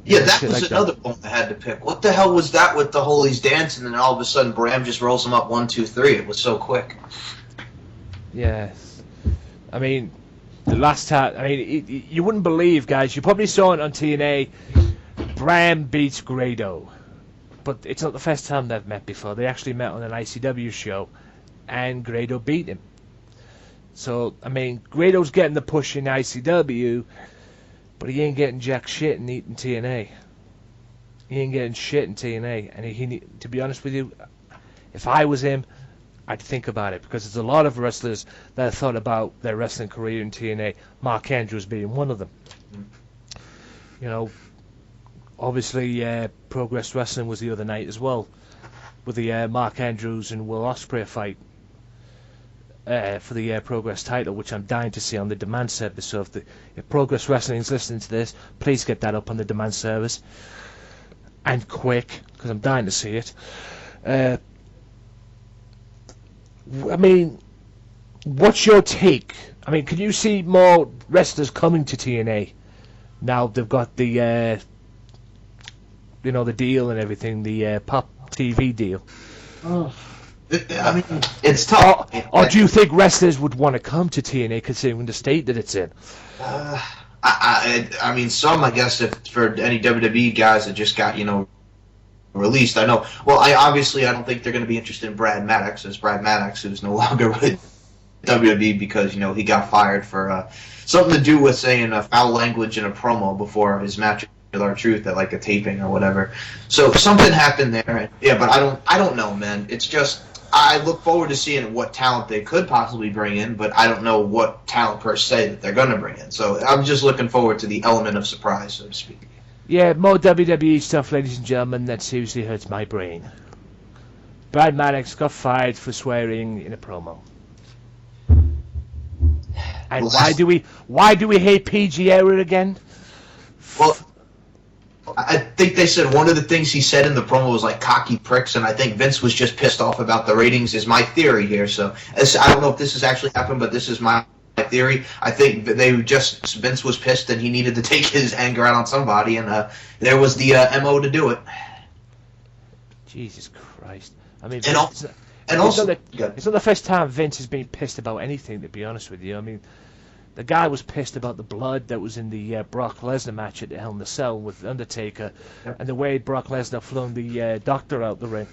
Yeah, that was like another one I had to pick. What the hell was that with the whole he's dancing and then all of a sudden Bram just rolls him up 1, 2, 3? It was so quick. Yes. I mean, the last time, you wouldn't believe, guys, you probably saw it on TNA, Bram beats Grado. But it's not the first time they've met before. They actually met on an ICW show, and Grado beat him. So, Grado's getting the push in ICW, but he ain't getting jack shit in TNA. He ain't getting shit in TNA. And he, to be honest with you, if I was him, I'd think about it, because there's a lot of wrestlers that have thought about their wrestling career in TNA, Mark Andrews being one of them. Obviously, Progress Wrestling was the other night as well, with the Mark Andrews and Will Ospreay fight for the Progress title, which I'm dying to see on the demand service. So if Progress Wrestling is listening to this, please get that up on the demand service, and quick, because I'm dying to see it. What's your take? Can you see more wrestlers coming to TNA now they've got the the deal and everything, the Pop TV deal? It's tough. Or do you think wrestlers would want to come to TNA considering the state that it's in? Some, I guess, if for any WWE guys that just got, released, I know. Well, I don't think they're going to be interested in Brad Maddox, as Brad Maddox, who's no longer with WWE because, he got fired for something to do with saying foul language in a promo before his match with R-Truth at like a taping or whatever. So something happened there. Yeah, but I don't know, man. It's just, I look forward to seeing what talent they could possibly bring in, but I don't know what talent per se that they're going to bring in. So I'm just looking forward to the element of surprise, so to speak. Yeah, more WWE stuff, ladies and gentlemen. That seriously hurts my brain. Brad Maddox got fired for swearing in a promo. And why do we hate PG era again? Well, I think they said one of the things he said in the promo was like cocky pricks, and I think Vince was just pissed off about the ratings, is my theory here. So I don't know if this has actually happened, but this is my theory. I think that Vince was pissed and he needed to take his anger out on somebody, and there was the MO to do it. Jesus Christ. It's not the first time Vince has been pissed about anything, to be honest with you. The guy was pissed about the blood that was in the Brock Lesnar match at the Hell in a Cell with Undertaker, and the way Brock Lesnar flung the doctor out the ring.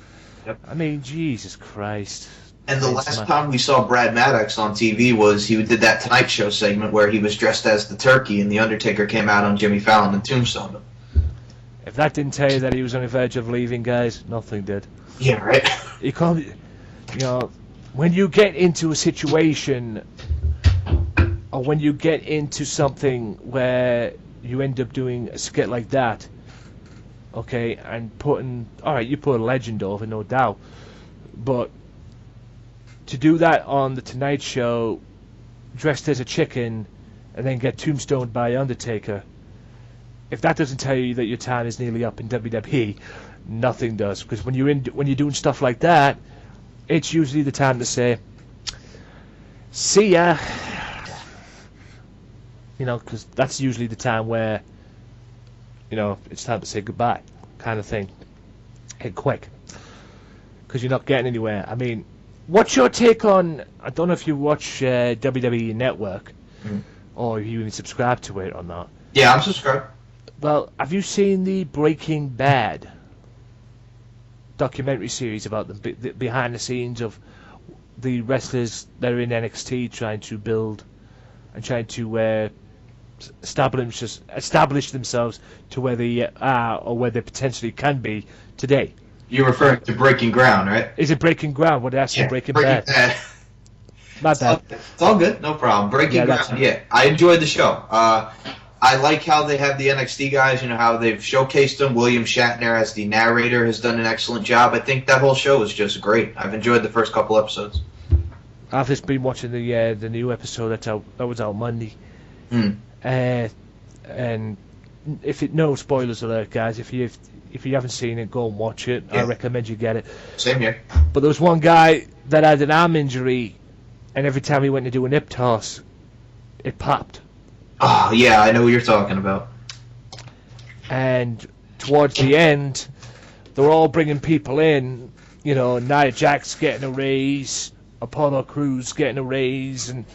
Yep. Jesus Christ. And the last time we saw Brad Maddox on TV was he did that Tonight Show segment where he was dressed as the turkey, and the Undertaker came out on Jimmy Fallon and tombstoned him. If that didn't tell you that he was on the verge of leaving, guys, nothing did. Yeah, right. You can't, when you get into a situation, or when you get into something where you end up doing a skit like that, okay, and you put a legend over, no doubt, but to do that on the Tonight Show, dressed as a chicken, and then get tombstoned by Undertaker, if that doesn't tell you that your time is nearly up in WWE, nothing does. Because when you're doing stuff like that, it's usually the time to say, "See ya." Because that's usually the time where, it's time to say goodbye, kind of thing. And quick. Because you're not getting anywhere. What's your take on, I don't know if you watch WWE Network, or if you even subscribe to it or not. Yeah, I'm subscribed. Well, have you seen the Breaking Bad documentary series about the behind the scenes of the wrestlers that are in NXT trying to build and trying to establish themselves to where they are or where they potentially can be today? You're referring to Breaking Ground, right? Is it Breaking Ground? What else? Breaking Bad? My bad. It's all good, no problem. Breaking Ground, yeah. I enjoyed the show. I like how they have the NXT guys, how they've showcased them. William Shatner as the narrator has done an excellent job. I think that whole show is just great. I've enjoyed the first couple episodes. I've just been watching the new episode that was out Monday. And no spoilers alert, guys. If you haven't seen it, go and watch it. Yeah. I recommend you get it. Same here. But there was one guy that had an arm injury, and every time he went to do an hip toss, it popped. Oh, yeah, I know what you're talking about. And towards the end, they're all bringing people in. Nia Jax getting a raise, Apollo Crews getting a raise, and,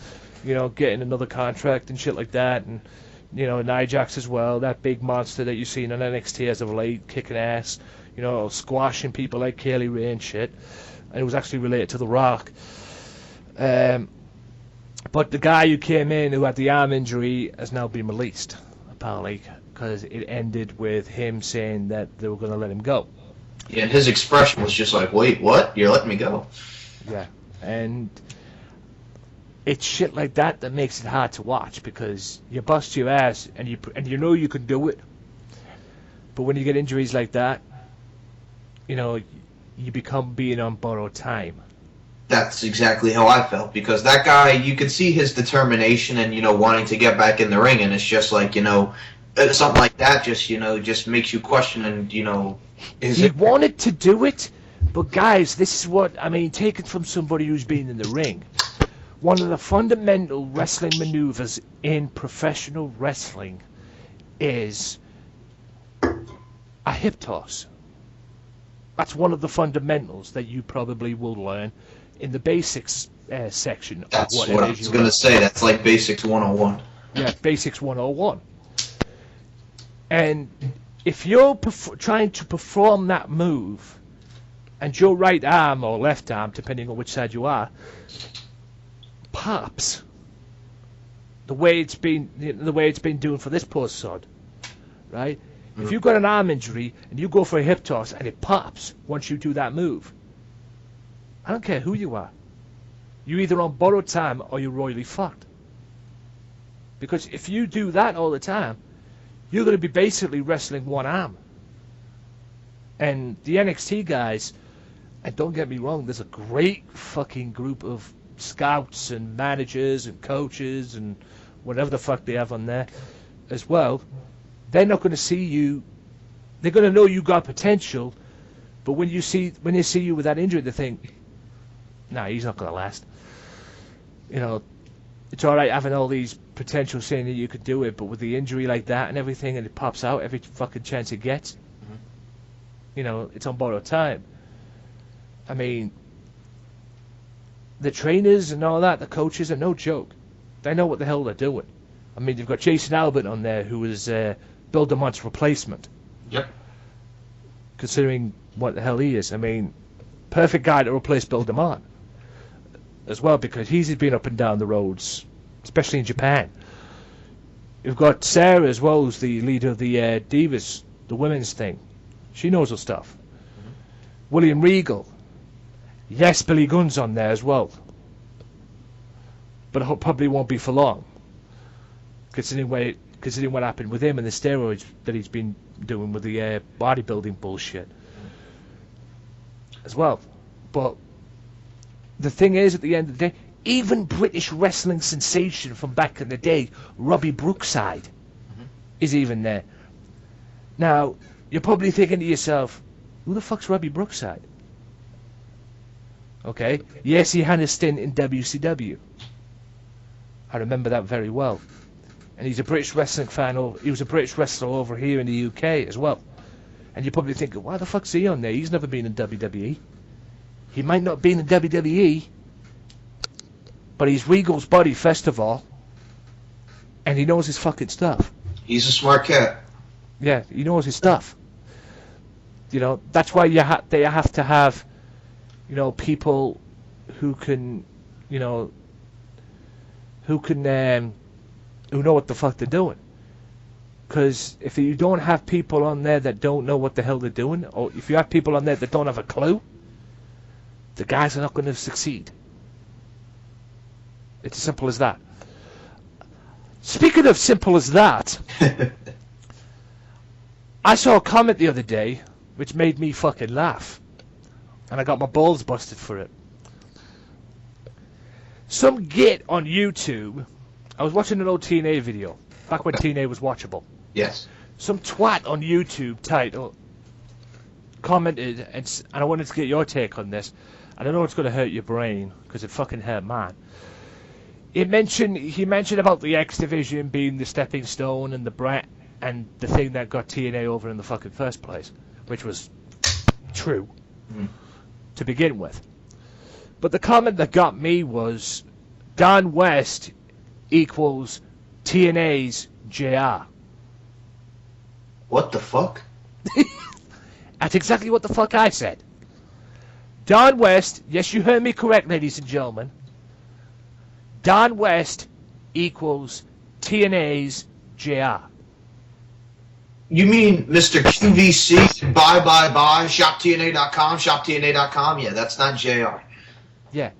getting another contract and shit like that. And, Nia Jax as well, that big monster that you've seen on NXT as of late, kicking ass, squashing people like Kaylee Ray and shit. And it was actually related to The Rock. But the guy who came in who had the arm injury has now been released, apparently, because it ended with him saying that they were going to let him go. Yeah, and his expression was just like, wait, what? You're letting me go? Yeah, and it's shit like that makes it hard to watch, because you bust your ass and you know you can do it, but when you get injuries like that, you become being on borrowed time. That's exactly how I felt, because that guy, you could see his determination and, wanting to get back in the ring, and it's just like, something like that just makes you question and, He wanted to do it, but guys, this is what, take it from somebody who's been in the ring. One of the fundamental wrestling maneuvers in professional wrestling is a hip toss. That's one of the fundamentals that you probably will learn in the basics section. That's what I was going to say. That's like Basics 101. Yeah, Basics 101. And if you're trying to perform that move, and your right arm or left arm, depending on which side you are, pops, the way it's been doing for this poor sod, right? Mm-hmm. If you've got an arm injury and you go for a hip toss and it pops once you do that move, I don't care who you are. You're either on borrowed time or you're royally fucked. Because if you do that all the time, you're going to be basically wrestling one arm. And the NXT guys, and don't get me wrong, there's a great fucking group of scouts and managers and coaches and whatever the fuck they have on there as well. They're not going to see you. They're going to know you got potential, but when they see you with that injury, they think, nah, he's not going to last. It's all right having all these potential saying that you could do it, but with the injury like that and everything, and it pops out every fucking chance it gets, it's on borrowed time. The trainers and all that, the coaches are no joke. They know what the hell they're doing. They've got Jason Albert on there, who is Bill DeMont's replacement. Yep. Considering what the hell he is. Perfect guy to replace Bill DeMont as well, because he's been up and down the roads, especially in Japan. You've got Sarah as well, who's the leader of the Divas, the women's thing. She knows her stuff. Mm-hmm. William Regal. Yes, Billy Gunn's on there as well. But it probably won't be for long, considering what happened with him and the steroids that he's been doing with the bodybuilding bullshit as well. But the thing is, at the end of the day, even British wrestling sensation from back in the day, Robbie Brookside, is even there. Now, you're probably thinking to yourself, who the fuck's Robbie Brookside? Okay, yes, he had a stint in WCW. I remember that very well. And he's a British wrestling fan. He was a British wrestler over here in the UK as well. And you're probably thinking, why the fuck's he on there? He's never been in WWE. He might not be in the WWE, but he's Regal's buddy, first of all. And he knows his fucking stuff. He's a smart cat. Yeah, he knows his stuff. That's why they have to have, people who can, who know what the fuck they're doing. Because if you don't have people on there that don't know what the hell they're doing, or if you have people on there that don't have a clue, the guys are not going to succeed. It's as simple as that. Speaking of simple as that, I saw a comment the other day which made me fucking laugh. And I got my balls busted for it. Some git on YouTube, I was watching an old TNA video, back when TNA was watchable. Yes. Some twat on YouTube commented, and I wanted to get your take on this. And I know it's going to hurt your brain, because it fucking hurt mine. He mentioned about the X Division being the stepping stone and the thing that got TNA over in the fucking first place, which was true to begin with. But the comment that got me was Don West equals TNA's JR. What the fuck? That's exactly what the fuck I said. Don West, yes, you heard me correct, ladies and gentlemen. Don West equals TNA's JR. You mean Mr. QVC, buy, shopTNA.com, shopTNA.com? Yeah, that's not JR. Yeah.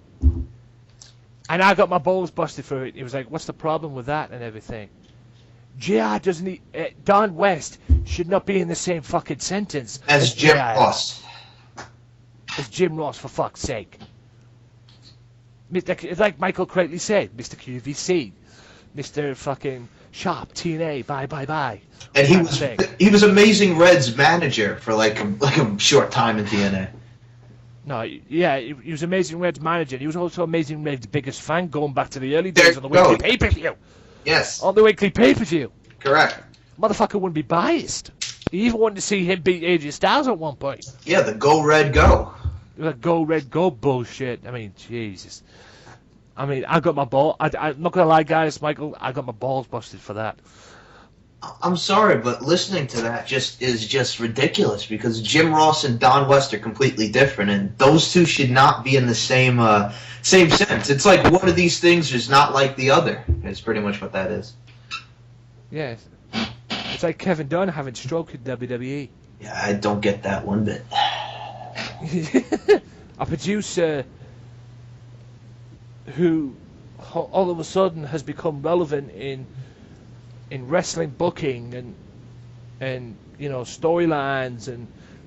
And I got my balls busted for it. He was like, what's the problem with that and everything? JR doesn't... Don West should not be in the same fucking sentence As Jim Ross. As Jim Ross, for fuck's sake. Like Michael correctly said, Mr. QVC, Mr. fucking Shop, TNA, bye. And he was Amazing Red's manager for like a short time in TNA. No, yeah, he was Amazing Red's manager. He was also Amazing Red's biggest fan going back to the early days on the weekly pay-per-view. Yes. On the weekly pay-per-view. Correct. Motherfucker wouldn't be biased. He even wanted to see him beat AJ Styles at one point. Yeah, the Go Red Go. The Go Red Go bullshit. I mean, Jesus. I mean, I got my ball. I'm not gonna lie, guys, Michael. I got my balls busted for that. I'm sorry, but listening to that is just ridiculous because Jim Ross and Don West are completely different, and those two should not be in the same sentence. It's like one of these things is not like the other. It's pretty much what that is. Yeah, it's like Kevin Dunn having stroke in WWE. Yeah, I don't get that one bit. A producer who all of a sudden has become relevant in wrestling booking and you know, storylines and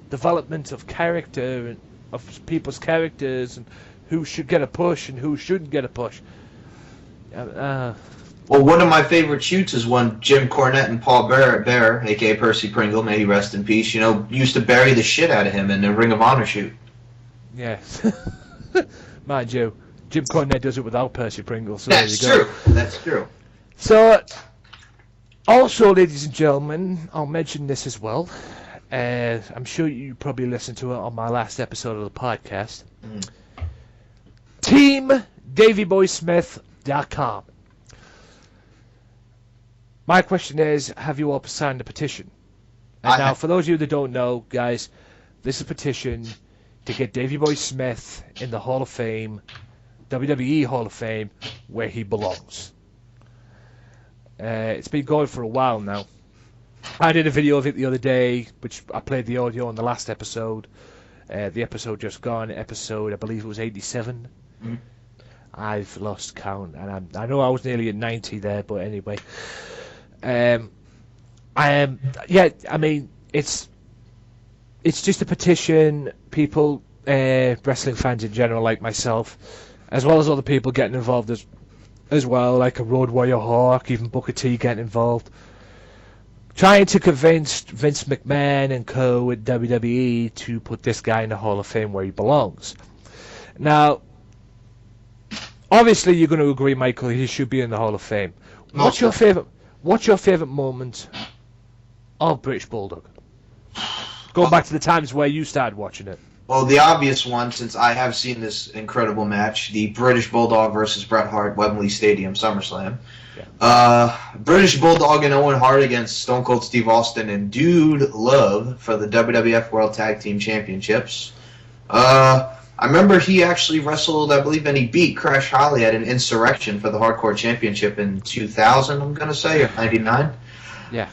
development of character and of people's characters and who should get a push and who shouldn't get a push. Well, one of my favorite shoots is when Jim Cornette and Paul Bearer, aka Percy Pringle, may he rest in peace, used to bury the shit out of him in the Ring of Honor shoot. Yes. Mind you, Jim Cornette does it without Percy Pringle, so That's there you go. True. That's true. So, also, ladies and gentlemen, I'll mention this as well. I'm sure you probably listened to it on my last episode of the podcast. TeamDavyBoySmith.com. My question is, have you all signed the petition? And now, for those of you that don't know, guys, this is a petition to get Davey Boy Smith in the Hall of Fame, WWE Hall of Fame, where he belongs. It's been going for a while now. I did a video of it the other day, which I played the audio on the last episode. The episode just gone, I believe it was 87. I've lost count, and I know I was nearly at 90 there, but anyway. I mean, it's just a petition. People, wrestling fans in general, like myself, as well as other people getting involved as well, like a Road Warrior Hawk, even Booker T getting involved, trying to convince Vince McMahon and co. at WWE to put this guy in the Hall of Fame where he belongs. Now, obviously, you're going to agree, Michael, he should be in the Hall of Fame. What's your favorite moment of British Bulldog? Going back to the times where you started watching it. Well, the obvious one, since I have seen this incredible match, the British Bulldog versus Bret Hart, Wembley Stadium, SummerSlam. Yeah. British Bulldog and Owen Hart against Stone Cold Steve Austin and Dude Love for the WWF World Tag Team Championships. I remember he actually wrestled, I believe, and he beat Crash Holly at an Insurrection for the Hardcore Championship in 2000, I'm going to say, or 99. Yeah.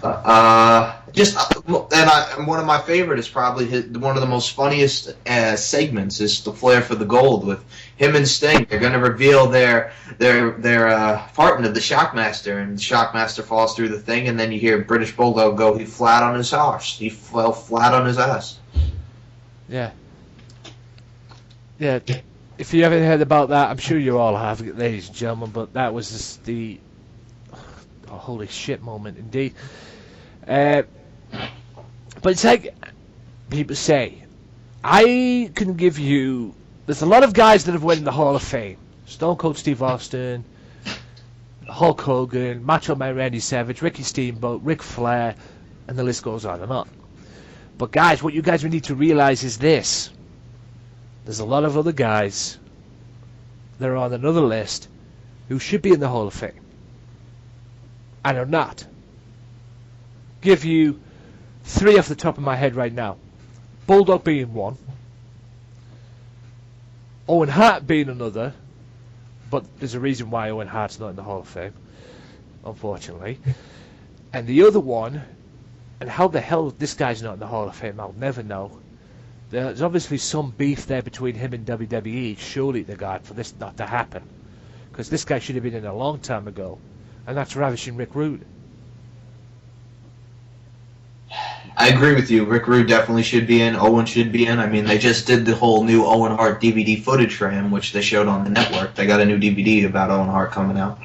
And one of my favorite is probably one of the most funniest segments is the Flair for the Gold with him and Sting. They're going to reveal their partner, the Shockmaster, and the Shockmaster falls through the thing, and then you hear British Bulldog go, he flat on his horse. He fell flat on his ass. Yeah. Yeah. If you haven't heard about that, I'm sure you all have, ladies and gentlemen, but that was just the holy shit moment indeed. But it's like people say, I can give you, there's a lot of guys that have went in the Hall of Fame. Stone Cold Steve Austin, Hulk Hogan, Macho Man Randy Savage, Ricky Steamboat, Ric Flair, and the list goes on and on. But guys, what you guys need to realize is this. There's a lot of other guys that are on another list who should be in the Hall of Fame and are not. Give you 3 off the top of my head right now. Bulldog being one. Owen Hart being another. But there's a reason why Owen Hart's not in the Hall of Fame, unfortunately. And the other one, and how the hell this guy's not in the Hall of Fame, I'll never know. There's obviously some beef there between him and WWE, surely to God, for this not to happen. Because this guy should have been in a long time ago. And that's Ravishing Rick Rude. I agree with you. Rick Rude definitely should be in. Owen should be in. I mean, they just did the whole new Owen Hart DVD footage for him, which they showed on the network. They got a new DVD about Owen Hart coming out.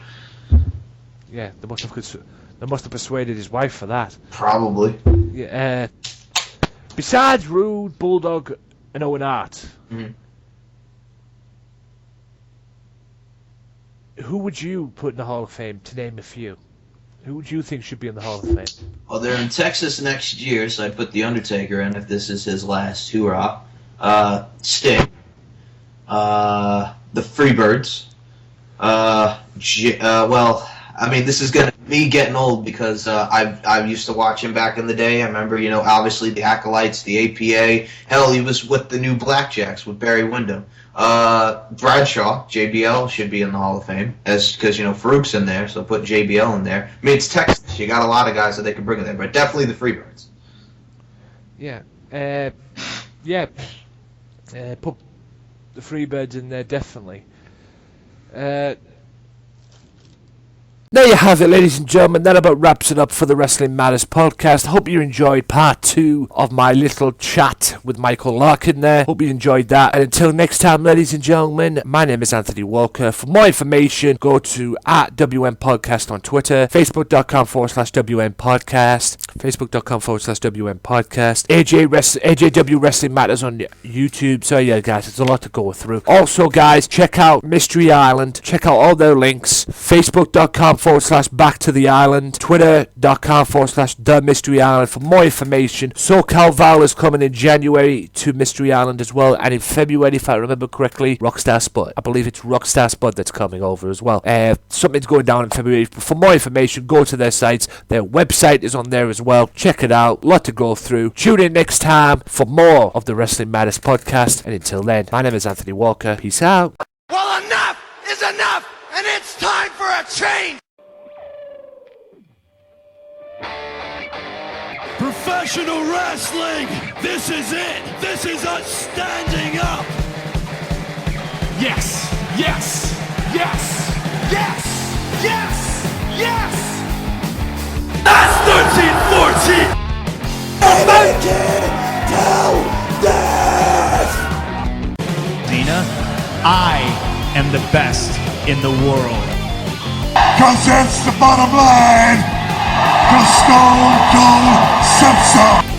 Yeah, they must have persuaded his wife for that. Probably. Yeah. Besides Rude, Bulldog, and Owen Hart, who would you put in the Hall of Fame, to name a few? Who would you think should be in the Hall of Fame? Well, they're in Texas next year, so I'd put The Undertaker in if this is his last hoorah. Sting. The Freebirds. Well, I mean, this is going to be getting old because I used to watch him back in the day. I remember, obviously the Acolytes, the APA. Hell, he was with the new Blackjacks with Barry Windham. Bradshaw, JBL, should be in the Hall of Fame because Farouk's in there, so put JBL in there. I mean, it's Texas. You got a lot of guys that they can bring in there, but definitely the Freebirds. Yeah. Put the Freebirds in there, definitely. There you have it, ladies and gentlemen. That about wraps it up for the Wrestling Matters podcast. Hope you enjoyed part 2 of my little chat with Michael Larkin there. Hope you enjoyed that. And until next time, ladies and gentlemen, my name is Anthony Walker. For more information, go to @WM Podcast on Twitter, facebook.com/WM Podcast, facebook.com/WM Podcast, AJW Wrestling Matters on YouTube. So yeah, guys, it's a lot to go through. Also, guys, check out Mystery Island. Check out all their links. Facebook.com/Back to the Island, Twitter.com/The Mystery Island for more information. SoCal Val is coming in January to Mystery Island as well, and in February, if I remember correctly, Rockstar Spud. I believe it's Rockstar Spud that's coming over as well. Something's going down in February. For more information, go to their sites. Their website is on there as well. Check it out. A lot to go through. Tune in next time for more of the Wrestling Matters podcast. And until then, my name is Anthony Walker. Peace out. Well, enough is enough, and it's time for a change! Professional wrestling! This is it! This is us standing up! Yes! Yes! Yes! Yes! Yes! Yes! That's 13-14! Cena, I am the best in the world. Cause that's the bottom line. Cause Stone Cold Simpson.